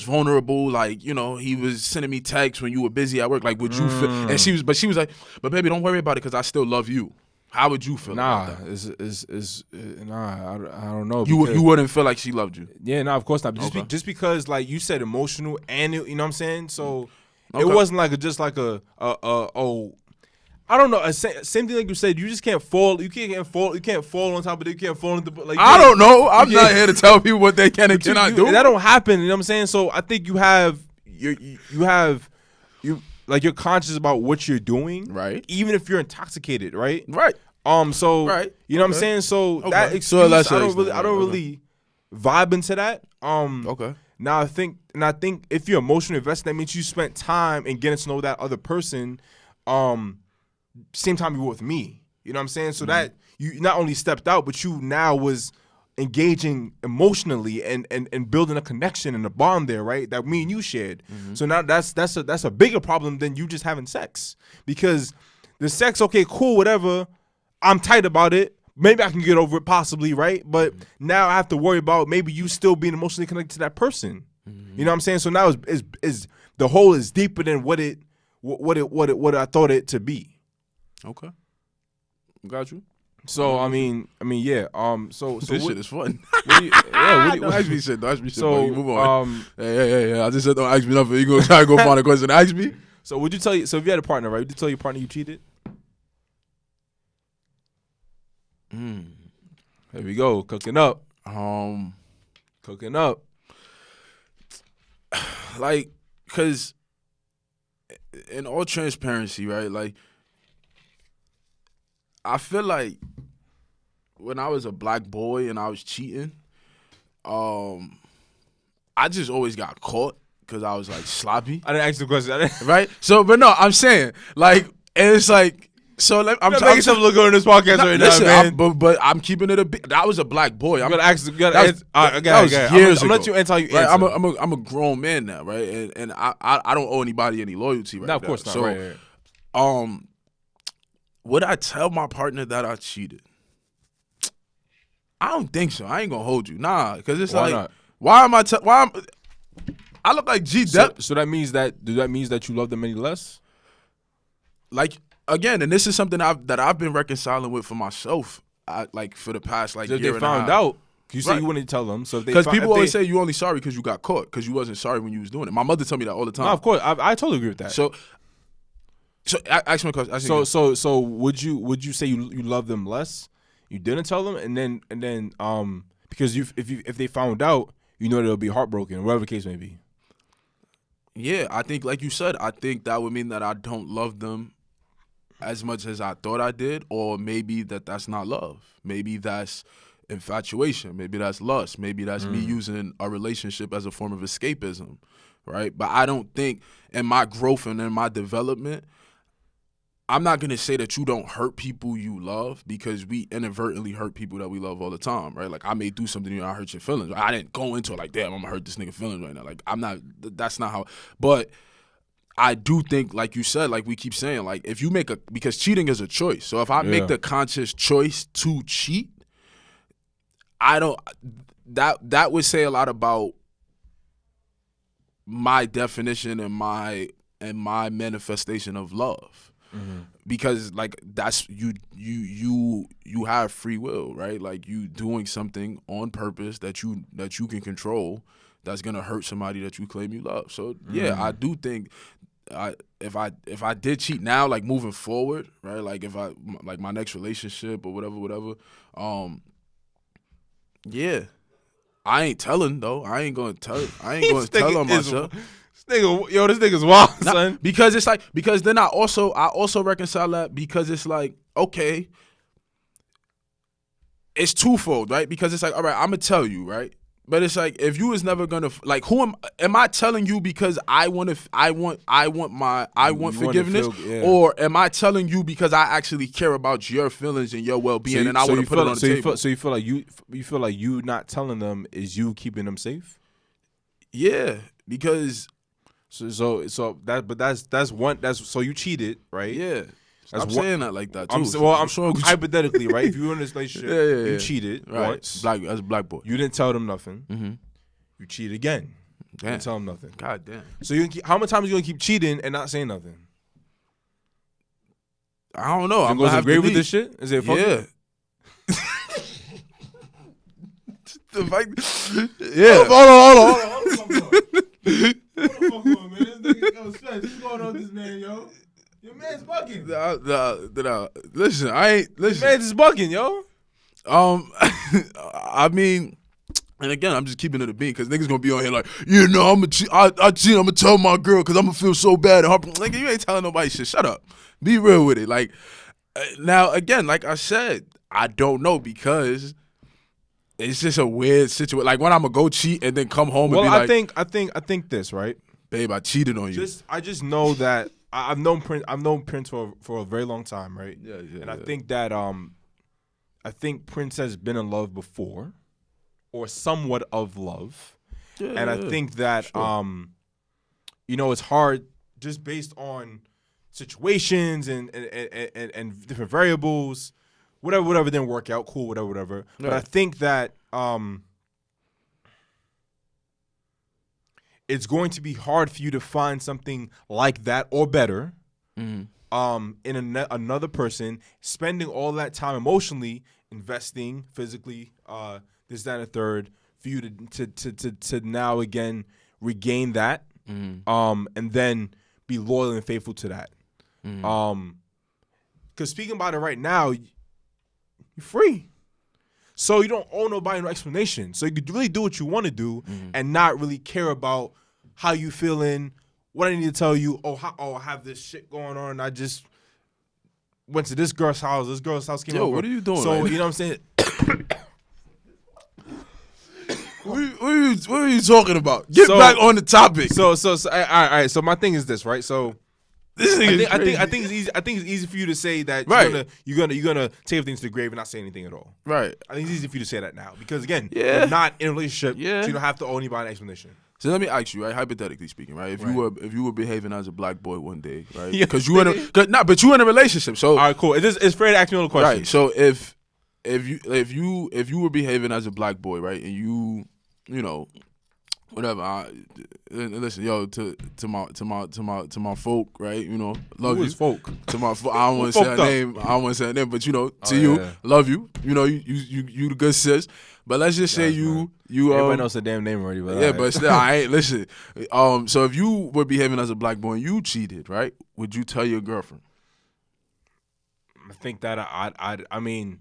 vulnerable, like, you know, he was sending me texts when you were busy at work. Like, would you feel? And she was like, but baby, don't worry about it because I still love you. How would you feel? Nah, about that? I don't know. You wouldn't feel like she loved you. Yeah, no, of course not. Just because like you said, emotional and you know what I'm saying. So it wasn't like I don't know. Same thing like you said. You just can't fall. You can't fall on top of it. You can't fall into like. I don't know. I'm not here to tell people what they can and cannot do. That don't happen. You know what I'm saying? So I think you're conscious about what you're doing, right? Even if you're intoxicated, right? Right. So right. You know what I'm saying? So that excuse, I don't really vibe into that. Okay. Now I think if you're emotionally invested, that means you spent time in getting to know that other person. Same time you were with me, you know what I'm saying? So that you not only stepped out, but you now was engaging emotionally and building a connection and a bond there, right? That me and you shared. So now that's a bigger problem than you just having sex, because the sex, okay, cool, whatever. I'm tight about it. Maybe I can get over it, possibly, right? But now I have to worry about maybe you still being emotionally connected to that person. You know what I'm saying? So now is the hole is deeper than what I thought it to be. Okay, got you. So I mean, yeah. So this shit is fun. Don't ask me shit. Don't ask me shit. So move on. Yeah. I just said don't ask me nothing. You gonna try to go find a question? Ask me. So would you tell you? So if you had a partner, right? Would you tell your partner you cheated? Here we go. Cooking up. Cooking up. Like, cause in all transparency, right? Like, I feel like when I was a black boy and I was cheating, I just always got caught because I was like sloppy. I didn't ask the question, right? So, but no, I'm saying like, and it's like So I'm making yourself look good in this podcast right now, man. But I'm keeping it a bit. That was a black boy. That was years ago. I'm let you answer. Right? I'm a grown man now, right? And I don't owe anybody any loyalty right now. No, of course not. So, right. Would I tell my partner that I cheated? I don't think so. I ain't gonna hold you, nah, because it's not? Why am I? I look like G. So that means that you love them any less? Like. Again, and this is something that I've been reconciling with for myself, like for the past year and a half. If they found out, you say you wouldn't tell them. So because people always say you only sorry because you got caught because you wasn't sorry when you was doing it. My mother told me that all the time. No, of course, I totally agree with that. So ask me a question. So would you say you love them less? You didn't tell them, and then because if they found out, you know they'll be heartbroken, whatever the case may be. Yeah, I think like you said, I think that would mean that I don't love them as much as I thought I did, or maybe that's not love. Maybe that's infatuation. Maybe that's lust. Maybe that's me using a relationship as a form of escapism, right? But I don't think in my growth and in my development, I'm not going to say that you don't hurt people you love because we inadvertently hurt people that we love all the time, right? Like I may do something and I hurt your feelings. I didn't go into it like, damn, I'm going to hurt this nigga feelings right now. Like that's not how, but I do think, like you said, like we keep saying, like if you because cheating is a choice. So if I make the conscious choice to cheat, that would say a lot about my definition and my manifestation of love. Mm-hmm. Because like that's you have free will, right? Like you doing something on purpose that you can control that's gonna hurt somebody that you claim you love. So yeah, I do think if I did cheat now, like moving forward, right? Like if I like my next relationship or whatever, yeah, I ain't telling though. I ain't gonna tell on myself. This nigga's wild, son. Because then I also reconcile that because it's like, okay, it's twofold, right? Because it's like, all right, I'm gonna tell you, right? But it's like if you was never gonna like, who am I telling you because I want forgiveness, or am I telling you because I actually care about your feelings and your well-being and I want to put it on the table? So you feel like you not telling them is you keeping them safe? Yeah, because so you cheated, right? Yeah. I'm saying that like that too. I'm sure hypothetically, right? If you were in this relationship, you cheated once. As a black boy. You didn't tell them nothing. Mm-hmm. You cheated again. Damn. You didn't tell them nothing. God damn. So how many times are you gonna keep cheating and not saying nothing? I don't know. I'm gonna agree with this shit. Is it funny? Yeah. Yeah. Hold on. What's going on with this man, yo? Your man's bugging. Listen, I ain't listen. Your man's is bugging, yo. I mean, and again, I'm just keeping it a bean because niggas gonna be on here like, yeah, no, I'm cheat. I'm gonna tell my girl because I'm gonna feel so bad. Like, you ain't telling nobody shit. Shut up. Be real with it. Like, now again, like I said, I don't know because it's just a weird situation. Like when I'm gonna go cheat and then come home and be like, I think this, right, babe, I cheated on you. I just know that I've known Prince for a very long time, right? Yeah. And I think that I think Prince has been in love before, or somewhat of love. Yeah, and I think that sure. It's hard just based on situations and different variables. Whatever didn't work out, cool, whatever. Right. But I think that it's going to be hard for you to find something like that or better in another person, spending all that time emotionally, investing physically, this, that, and a third, for you to now again regain that, and then be loyal and faithful to that. Because speaking about it right now, you're free. So you don't owe nobody no explanation. So you could really do what you want to do and not really care about how you feeling, what I need to tell you. I have this shit going on. I just went to this girl's house. This girl's house came over. What are you doing? So, you know what I'm saying? What are you talking about? Get back on the topic. So all right. So my thing is this, right? So I think it's easy. I think it's easy for you to say that you're gonna take everything to the grave and not say anything at all. Right. I think it's easy for you to say that now because again, you're not in a relationship, so you don't have to owe anybody an explanation. So let me ask you, right? Hypothetically speaking, right? If you were behaving as a black boy one day, right? Yeah, because you in a relationship. So all right, cool. It's fair to ask me all the questions. Right. So if you were behaving as a black boy, right, and you know, whatever. Listen, yo, to my folk, right? You know, love Who you. is folk? To my folk, I don't want to say her name. I don't want to say her name, but you know, love you. You know, you the good sis. But let's just say you. Everybody knows the damn name already, but yeah, but still, I ain't listen. So if you were behaving as a black boy and you cheated, right? Would you tell your girlfriend? I think that I mean,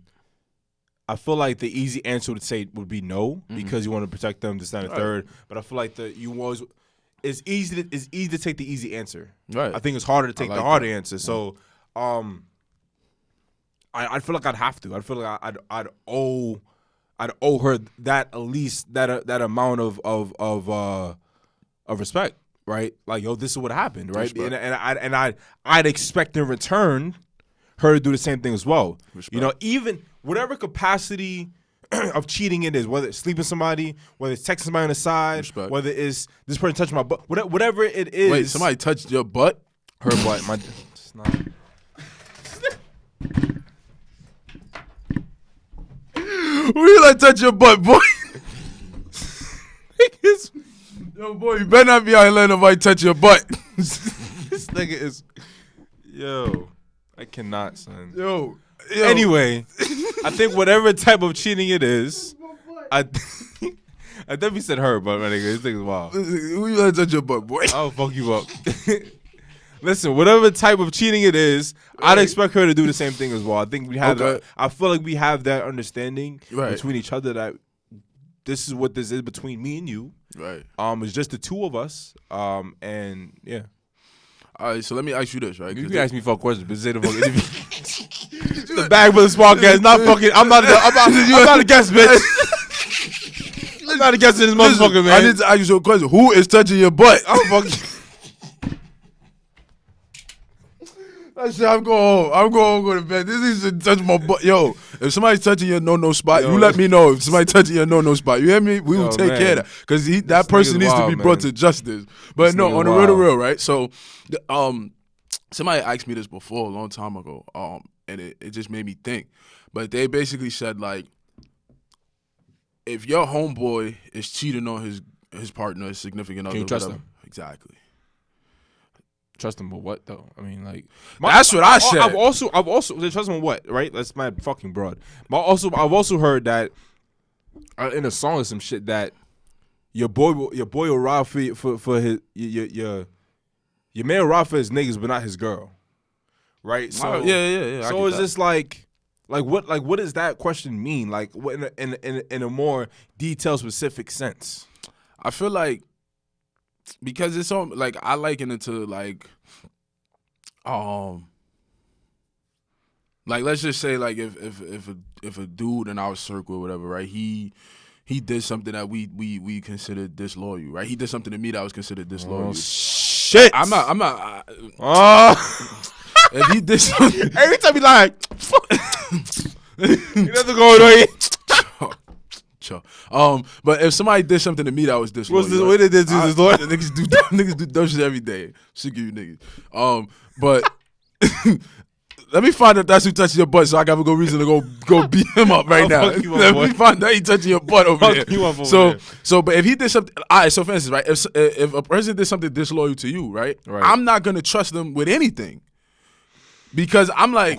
I feel like the easy answer would say would be no because you want to protect them, this, that, and third. But I feel like it's easy to take the easy answer. Right. I think it's harder to take the harder answer. So, I feel like I'd have to. I feel like I'd owe her that at least that amount of respect, right? Like, yo, this is what happened, right? Respect. And I'd expect in return her to do the same thing as well. Respect. You know, even whatever capacity of cheating it is, whether it's sleeping with somebody, whether it's texting somebody on the side, respect. Whether it's this person touching my butt, whatever it is. Wait, somebody touched your butt? Her butt. It's not. Who you like touch your butt, boy? Yo, boy, you better not be out here letting nobody touch your butt. This nigga is. Yo, I cannot, son. Yo. Anyway, I think whatever type of cheating it is, I definitely said her, but my nigga, this thing is wild. Who you let touch your butt, boy? I'll fuck you up. Listen, whatever type of cheating it is, I'd expect her to do the same thing as well. I think we have. I feel like we have that understanding between each other that this is what this is between me and you. Right. It's just the two of us. And yeah. All right, so let me ask you this, right? You can ask me for a question, but say the fucking interview. The Bag Brothers podcast, not fucking. I'm not a guest, bitch. I'm not a guest in this motherfucker, man. I need to ask you a question. Who is touching your butt? I'm fucking. I said, I'm going home. I'm going home, go to bed. This is to touch my butt. Yo, if somebody's touching your no spot, you let me know. If somebody's touching your no spot, you hear me? We will take care of that. Because that person needs to be brought to justice. But no, on the real, right? So, somebody asked me this before a long time ago, and it just made me think. But they basically said, like, if your homeboy is cheating on his partner, his significant other, can you trust him? Exactly. Trust him with what though? I mean, like that's what I said. I've also trust him with what? Right? That's my fucking broad. But I've also heard that in a song or some shit that your boy will ride for his your man will ride for his niggas, but not his girl. Right? So yeah. So is this like what does that question mean? Like what in a more detailed, specific sense? I feel like. Because it's so like I liken it to like let's just say like if a dude in our circle or whatever, right, he did something that we considered disloyal, right? He did something to me that was considered disloyal. Oh, shit. I'm not if he did something every time he like he doesn't go away. But if somebody did something to me that was disloyal, what's this? What did they do disloyal? Niggas do dumb shit every day. Sick of you niggas. But let me find out that's who touched your butt, so I got a good reason to go beat him up right now. Let me find out he touching your butt over there. So, but if he did something, all right. So for instance, right, if a person did something disloyal to you, right, I'm not gonna trust them with anything. Because I'm like,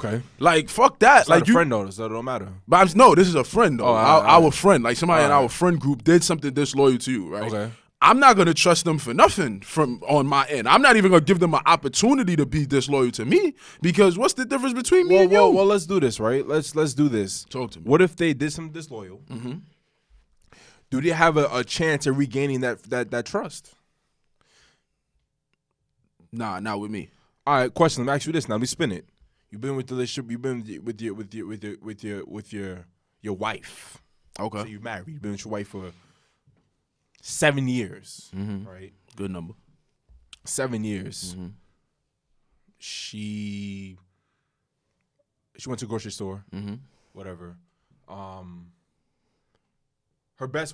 fuck that. It's like a friend though, so it don't matter. But no, this is a friend though. Our friend, like somebody in our friend group did something disloyal to you, right? Okay. I'm not gonna trust them for nothing from on my end. I'm not even gonna give them an opportunity to be disloyal to me because what's the difference between me and you? Well, let's do this, right? Let's do this. Talk to me. What if they did something disloyal? Mm-hmm. Do they have a chance of regaining that trust? Nah, not with me. All right, question. Let me ask you this. Now, let me spin it. You've been with the relationship. You've been with your wife. Okay. So you're married. You've been with your wife for 7 years. Mm-hmm. Right. Good number. 7 years. Mm-hmm. she went to a grocery store, whatever. Her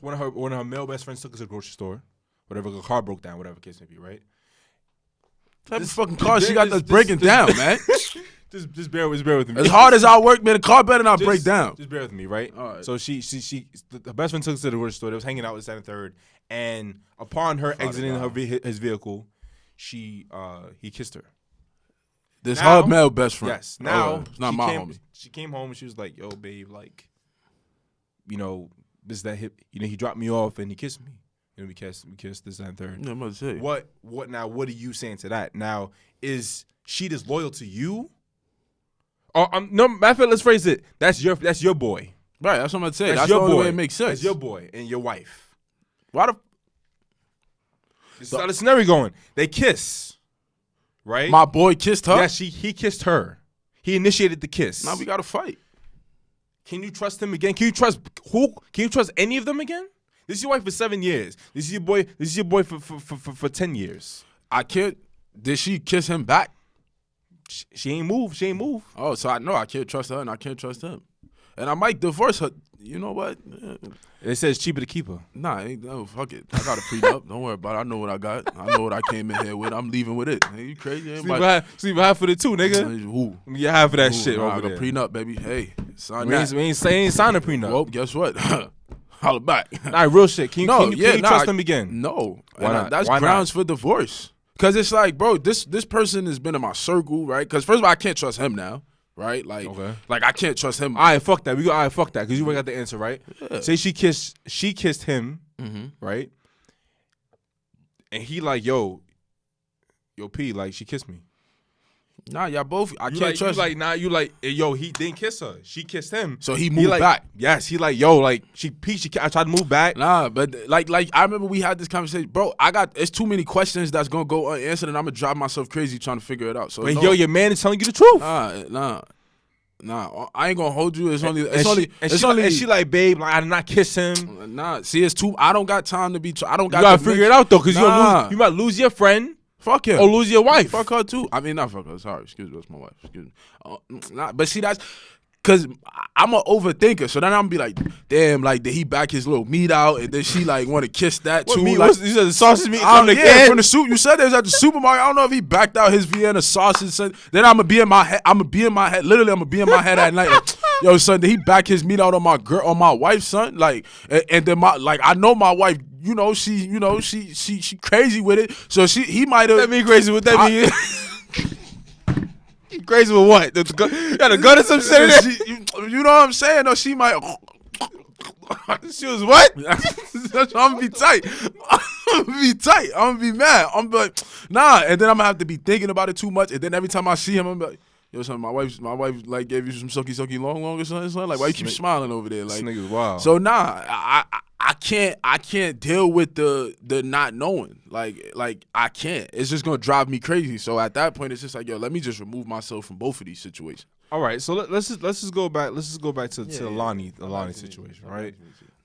one of her male best friends took her to the grocery store, whatever. The car broke down, whatever case may be, right? What type of fucking car she got that's breaking down, man? Just bear with me. As hard as I work, man, the car better not break down. Just bear with me, right? All right. So the best friend took us to the grocery store. They was hanging out with second and third, and upon her exiting his vehicle, he kissed her. This her male best friend. Yes. Now it's not my homie. She came home and she was like, "Yo, babe, like, you know, this that hip. You know, he dropped me off and he kissed me. And we kissed this and third. Yeah, I'm about to say. What now? What are you saying to that? Now, is she disloyal to you? Oh, no, matter of fact, let's phrase it. That's your boy. Right, that's what I'm about to say. That's the only way it makes sense. That's your boy and your wife. Why the? This is how the scenario going. They kiss, right? My boy kissed her? Yeah, he kissed her. He initiated the kiss. Now we got to fight. Can you trust him again? Can you trust who? Can you trust any of them again? This is your wife for 7 years. This is your boy for 10 years. I can't. Did she kiss him back? She ain't move. She ain't move. Oh, so I know I can't trust her and I can't trust him. And I might divorce her. You know what? It says cheaper to keep her. Nah, no, fuck it. I got a prenup. Don't worry about it. I know what I got. I know what I came in here with. I'm leaving with it. Hey, you crazy? Sleep half of it too, nigga. Who? You half of that shit over I got there. a prenup, baby. Hey, sign we that. ain't sign a prenup. Well, guess what? Holla back. Nah, real shit. Can you trust them again? No. Why not? That's Why grounds not? for divorce. Because it's like, bro, this person has been in my circle, right? Because first of all, I can't trust him now, right? Like, like I can't trust him. All right, fuck that. Fuck that. Because you already got the answer, right? Yeah. Say she kissed him, right? And he like, yo, P, like she kissed me. Nah, y'all both. I can't trust. You like, yo, he didn't kiss her. She kissed him. So he moved back. Yes, he like, yo, like I tried to move back. Nah, but like I remember we had this conversation, bro. It's too many questions that's gonna go unanswered, and I'm gonna drive myself crazy trying to figure it out. So but yo, your man is telling you the truth. Nah. I ain't gonna hold you. And she like, babe, like I did not kiss him. Nah, see, it's too. I don't got time to be. I don't got. You gotta figure it out though, because you might lose your friend. Fuck him. Or lose your wife. Fuck her too. I mean, not fuck her. Sorry, excuse me. That's my wife. Excuse me. But see, that's because I'm an overthinker. So then I'm gonna be like, damn, like did he back his little meat out, and then she like want to kiss that too? Meat? Like, you said the sausage meat from the from the soup. You said it was at the supermarket. I don't know if he backed out his Vienna sausage. Son. Then I'm gonna be in my head. Literally, I'm gonna be in my head at night. Like, yo, son, did he back his meat out on my wife, son? Like, and then I know my wife. She crazy with it. So he might have. That mean crazy with that mean. Crazy with what? Got a gun or some shit in there? You know what I'm saying? No, she might. She was what? I'm gonna be tight. I'm gonna be tight. I'm gonna be mad. I'm like, nah. And then I'm gonna have to be thinking about it too much. And then every time I see him, I'm like, yo, son, my wife like gave you some sucky long or something. Like, why you keep smiling over there? Like, this nigga's wild. So nah, I can't deal with the not knowing. Like I can't. It's just gonna drive me crazy. So at that point, it's just like, yo, let me just remove myself from both of these situations. All right, so let's just go back. Let's just go back to the Loni situation, right?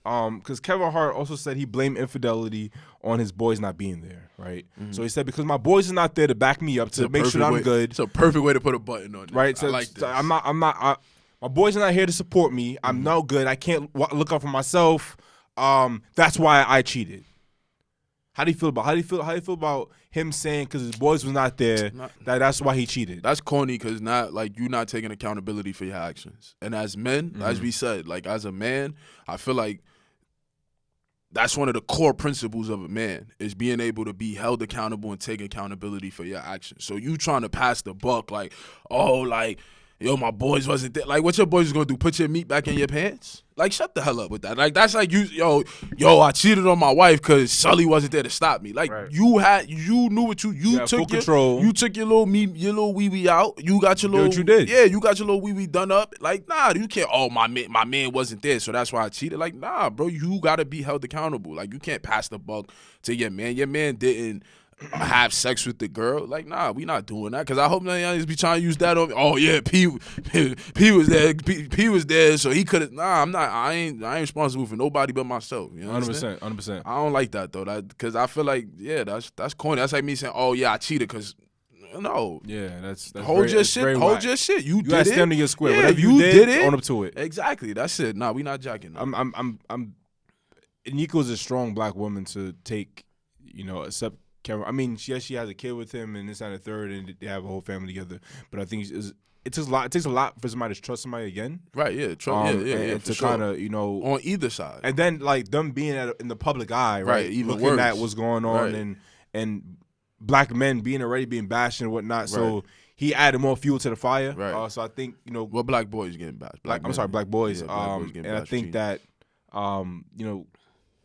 Because Kevin Hart also said he blamed infidelity on his boys not being there, right? So he said, because my boys are not there to back me up to make sure I'm good. It's a perfect way to put a button on it, right? So I like this. My boys are not here to support me. I'm no good. I can't look out for myself. That's why I cheated. How do you feel about him saying because his boys was not there that's why he cheated? That's corny because you're not taking accountability for your actions. And as men, as we said, like as a man, I feel like that's one of the core principles of a man is being able to be held accountable and take accountability for your actions. So you trying to pass the buck like, oh, like, yo, my boys wasn't there. Like, what your boys gonna do? Put your meat back in your pants? Like, shut the hell up with that. Like, that's like you, yo, I cheated on my wife because Sully wasn't there to stop me. Like, you knew what you took full control. You took your little wee wee out. You got your little. What you did? Yeah, you got your little wee wee done up. Like, nah, you can't. Oh, my man wasn't there, so that's why I cheated. Like, nah, bro, you gotta be held accountable. Like, you can't pass the buck to your man. Your man didn't have sex with the girl. Like, nah, we not doing that. Cause I hope none of y'all just be trying to use that on me. Oh yeah, P was there. P was there, so he could have. Nah, I'm not. I ain't responsible for nobody but myself. You know, 100%. I don't like that though. Cause I feel like that's corny. That's like me saying, oh yeah, I cheated cause No. Yeah, that's hold very, your shit. Hold your shit. You did gotta it. stand on your square. Yeah, Whatever you did it. Own up to it. Exactly. That's it. Nah, we not jacking. Nico's a strong black woman to take, accept Cameron. I mean, she has a kid with him, and this and the third, and they have a whole family together. But I think it takes a lot. It takes a lot for somebody to trust somebody again. Right. Yeah. And to kind of on either side, and then like them being in the public eye, right? Even looking worse. at what's going on, and black men being bashed and whatnot. Right. So he added more fuel to the fire. Right. So I think well, black boys getting bashed. Black boys. Yeah, black boys and I think that, I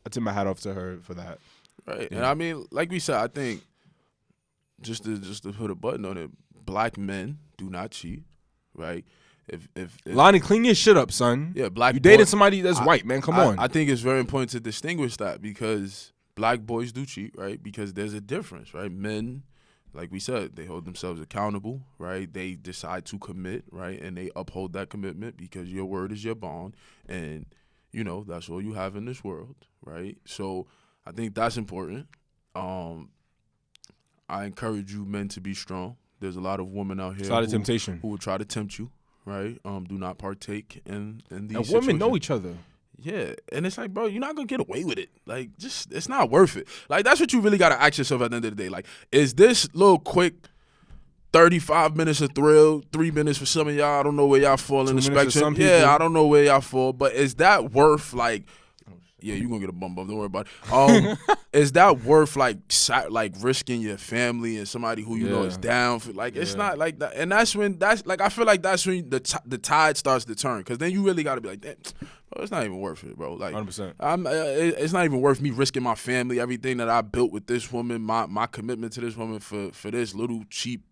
tip my hat off to her for that. Right. Yeah. And I mean, like we said, I think just to put a button on it, black men do not cheat, right? If Loni, clean your shit up, son. Yeah, black. You dating somebody that's white, man. Come on. I think it's very important to distinguish that because black boys do cheat, right? Because there's a difference, right? Men, like we said, they hold themselves accountable, right? They decide to commit, right? And they uphold that commitment because your word is your bond, and that's all you have in this world, right? So I think that's important. I encourage you men to be strong. There's a lot of women out here. It's a lot of temptation. Who will try to tempt you, right? Do not partake in these situations. Women know each other. Yeah, and it's like, bro, you're not gonna get away with it. Like, it's not worth it. Like, that's what you really gotta ask yourself at the end of the day. Like, is this little quick 35 minutes of thrill, 3 minutes for some of y'all? I don't know where y'all fall in the spectrum. Yeah, I don't know where y'all fall, but is that worth like? Yeah, you're going to get a bump up. Don't worry about it. Is that worth, like risking your family and somebody who you know is down for? Like, it's not like that. And I feel like that's when the tide starts to turn. Because then you really got to be like, bro, it's not even worth it, bro. Like, 100%. It's not even worth me risking my family, everything that I built with this woman, my commitment to this woman for this little cheap,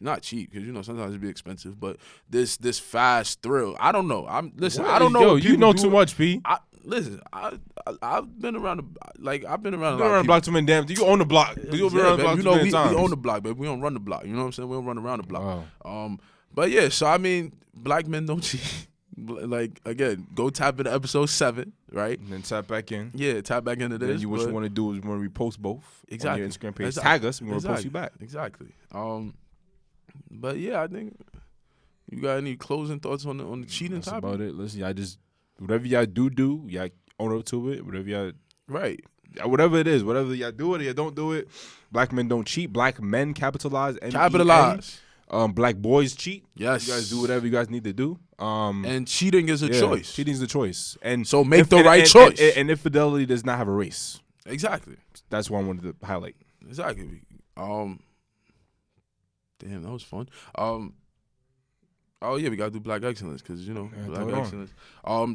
not cheap, because sometimes it'd be expensive, but this fast thrill. I don't know. I don't know. Yo, you know too much, P. Listen, I've been around I've been around the block too many damn. You own the block. You around the block too many times. We own the block, baby. We don't run the block. You know what I'm saying? We don't run around the block. Wow. But yeah, so I mean, black men don't cheat. Like, again, go tap into episode 7, right? And then tap back in. Yeah, tap back into this. Then what you want to do is you want to repost both. Exactly. On your Instagram page. Tag us. We're going to post you back. Exactly. But yeah, I think you got any closing thoughts on the cheating topic? That's about it. Listen, y'all just whatever y'all do, y'all own up to it. Whatever y'all whatever it is, whatever y'all do it or you don't do it. Black men don't cheat. Black men capitalize. Capitalize. Black boys cheat. Yes. You guys do whatever you guys need to do. And cheating is a choice. Cheating is a choice. And so make the right choice. And infidelity does not have a race. Exactly. That's what I wanted to highlight. Exactly. Damn, that was fun. Oh yeah, we gotta do Black Excellence because Black Excellence.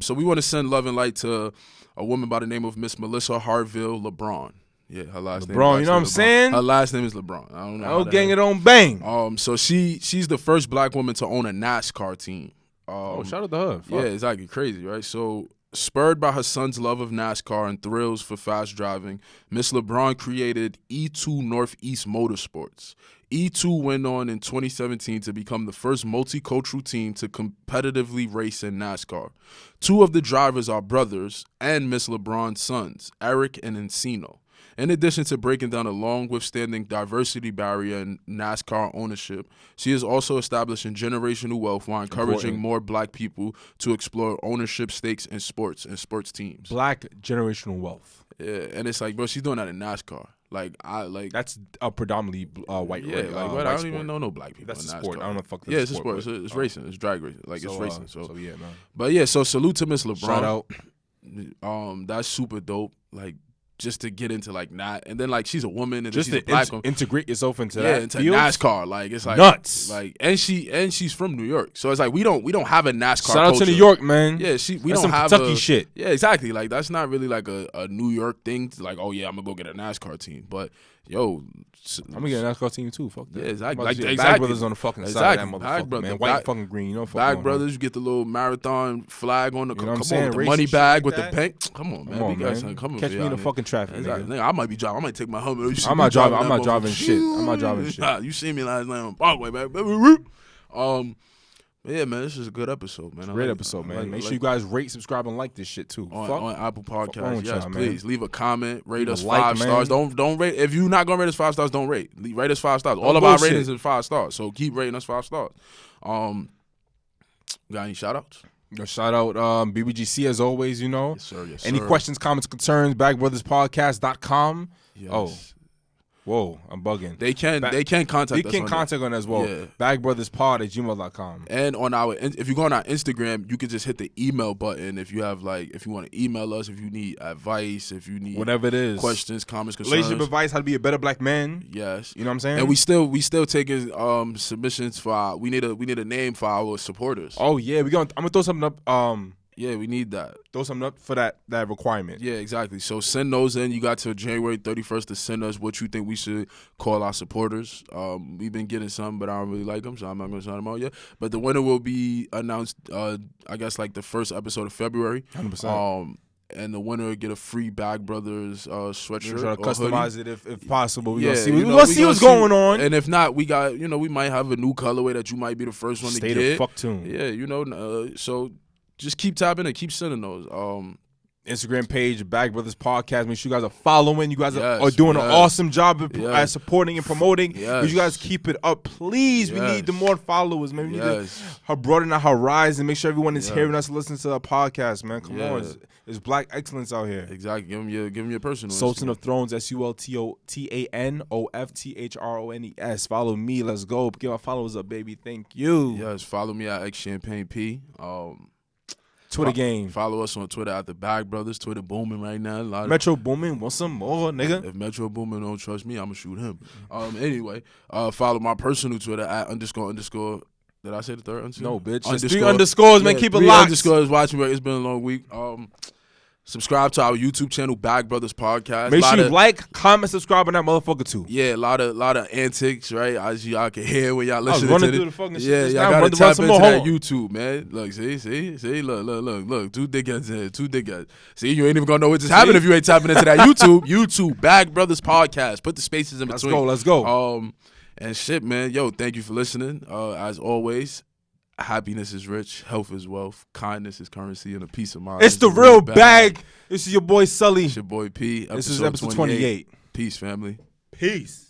So we want to send love and light to a woman by the name of Miss Melissa Harville LeBron. Yeah, her last name. LeBron, you know what I'm saying? Her last name is LeBron. I don't know. Oh, gang it on bang. So she's the first black woman to own a NASCAR team. Shout out to her. Fuck. Yeah, exactly. Crazy, right? So, spurred by her son's love of NASCAR and thrills for fast driving, Miss LeBron created E2 Northeast Motorsports. E2 went on in 2017 to become the first multicultural team to competitively race in NASCAR. 2 of the drivers are brothers and Miss LeBron's sons, Eric and Encino. In addition to breaking down a long-withstanding diversity barrier in NASCAR ownership, she is also establishing generational wealth while encouraging more black people to explore ownership stakes in sports and sports teams. Black generational wealth. Yeah, and it's like, bro, she's doing that in NASCAR. That's a predominantly white. Yeah, I don't even know no black people. That's in a sport. NASCAR. I don't know. Fuck. Yeah, it's a sport. It's racing. It's drag racing. Like it's racing. So yeah, man. But yeah, so salute to Miss LeBron. Shout out. That's super dope. Like, just to get into like not, and then like she's a woman and just she's a black woman. Integrate yourself into that. Into NASCAR. Like it's like nuts. Like and she's from New York, so it's like we don't have a NASCAR. Shout out culture. to New York, man. Yeah, we that's don't some have Kentucky shit. Yeah, exactly. Like that's not really like a New York thing. Like, oh yeah, I'm gonna go get a NASCAR team, but yo, I'm gonna get a NASCAR team too. Fuck that. Yeah, exactly. Like Bag Brothers on the fucking side of that motherfucker, Bag Brothers, man. White and fucking green. You know, Bag Brothers. You get the little marathon flag on the. You know come on, with the money bag with the pink. Come on, man. Catch me in the fucking traffic, nigga. I might be driving. I might take my helmet. I'm not driving. I'm not driving shit. You see me last night on Parkway, man. Yeah, man, this is a good episode, man. Great episode, man. Make sure you guys rate, subscribe, and like this shit too. On Apple Podcasts. Yes, y'all, please leave a comment, rate us like, 5 stars. Don't rate if you're not gonna rate us 5 stars. Don't rate. Rate us 5 stars. All of our ratings is 5 stars, so keep rating us 5 stars. Got any shout outs? Shout out BBGC as always, you know. Yes, sir. Yes, Any questions, comments, concerns, bagbrothers.podcast.com. Yes. Oh. Whoa, I'm bugging. They can contact us. They can contact on as well. Yeah. Bagbrothers.pod@gmail.com. And if you go on our Instagram, you can just hit the email button if you have if you want to email us, if you need advice, if you need whatever it is, questions, comments, concerns, relationship advice, how to be a better black man. Yes, you know what I'm saying. And we still taking submissions for we need a name for our supporters. Oh yeah, I'm gonna throw something up. Yeah, we need that. Throw something up for that requirement. Yeah, exactly. So send those in. You got till January 31st to send us what you think we should call our supporters. We've been getting some, but I don't really like them, so I'm not going to shout them out yet. But the winner will be announced, I guess, like the first episode of February. 100%. And the winner will get a free Bag Brothers sweatshirt. Try to customize it if possible. We'll see what's going on. And if not, we got, we might have a new colorway that you might be the first one to get. Stay the fuck tuned. Yeah, so just keep tapping and keep sending those. Instagram page, Bag Brothers Podcast. Make sure you guys are following. You guys are doing an awesome job at supporting and promoting. You guys keep it up, please. We need the more followers, man. We need to broaden our horizon. Make sure everyone is hearing us, listening to our podcast, man. Come on, it's black excellence out here. Exactly. Give them your personal. Sultan of Thrones, SULTANOFTHRONES. Follow me. Let's go. Give our followers up, baby. Thank you. Yes. Follow me at XChampagneP. Twitter game. Follow us on Twitter at the Bag Brothers. Twitter booming right now. Metro booming. Want some more, nigga? If Metro booming don't trust me, I'ma shoot him. Anyway, follow my personal Twitter at __. Did I say the third underscore? No, bitch. It's 3 underscores, man. Keep it locked. Underscores. Watch me. It's been a long week. Subscribe to our YouTube channel, Bag Brothers Podcast. Make sure you like, comment, subscribe on that motherfucker too. Yeah, a lot of antics, right? As y'all can hear when y'all listening running to through the fucking shit. Yeah, y'all gotta tap into that YouTube, man. Look, see, look, 2 dickheads in here, 2 dickheads. See, you ain't even gonna know what just happened if you ain't tapping into that YouTube. YouTube, Bag Brothers Podcast. Put the spaces in between. Let's go. And shit, man. Yo, thank you for listening. As always. Happiness is rich, health is wealth, kindness is currency, and a peace of mind. It's the real bag. This is your boy Sully. It's your boy P. This is episode 28. Peace, family. Peace.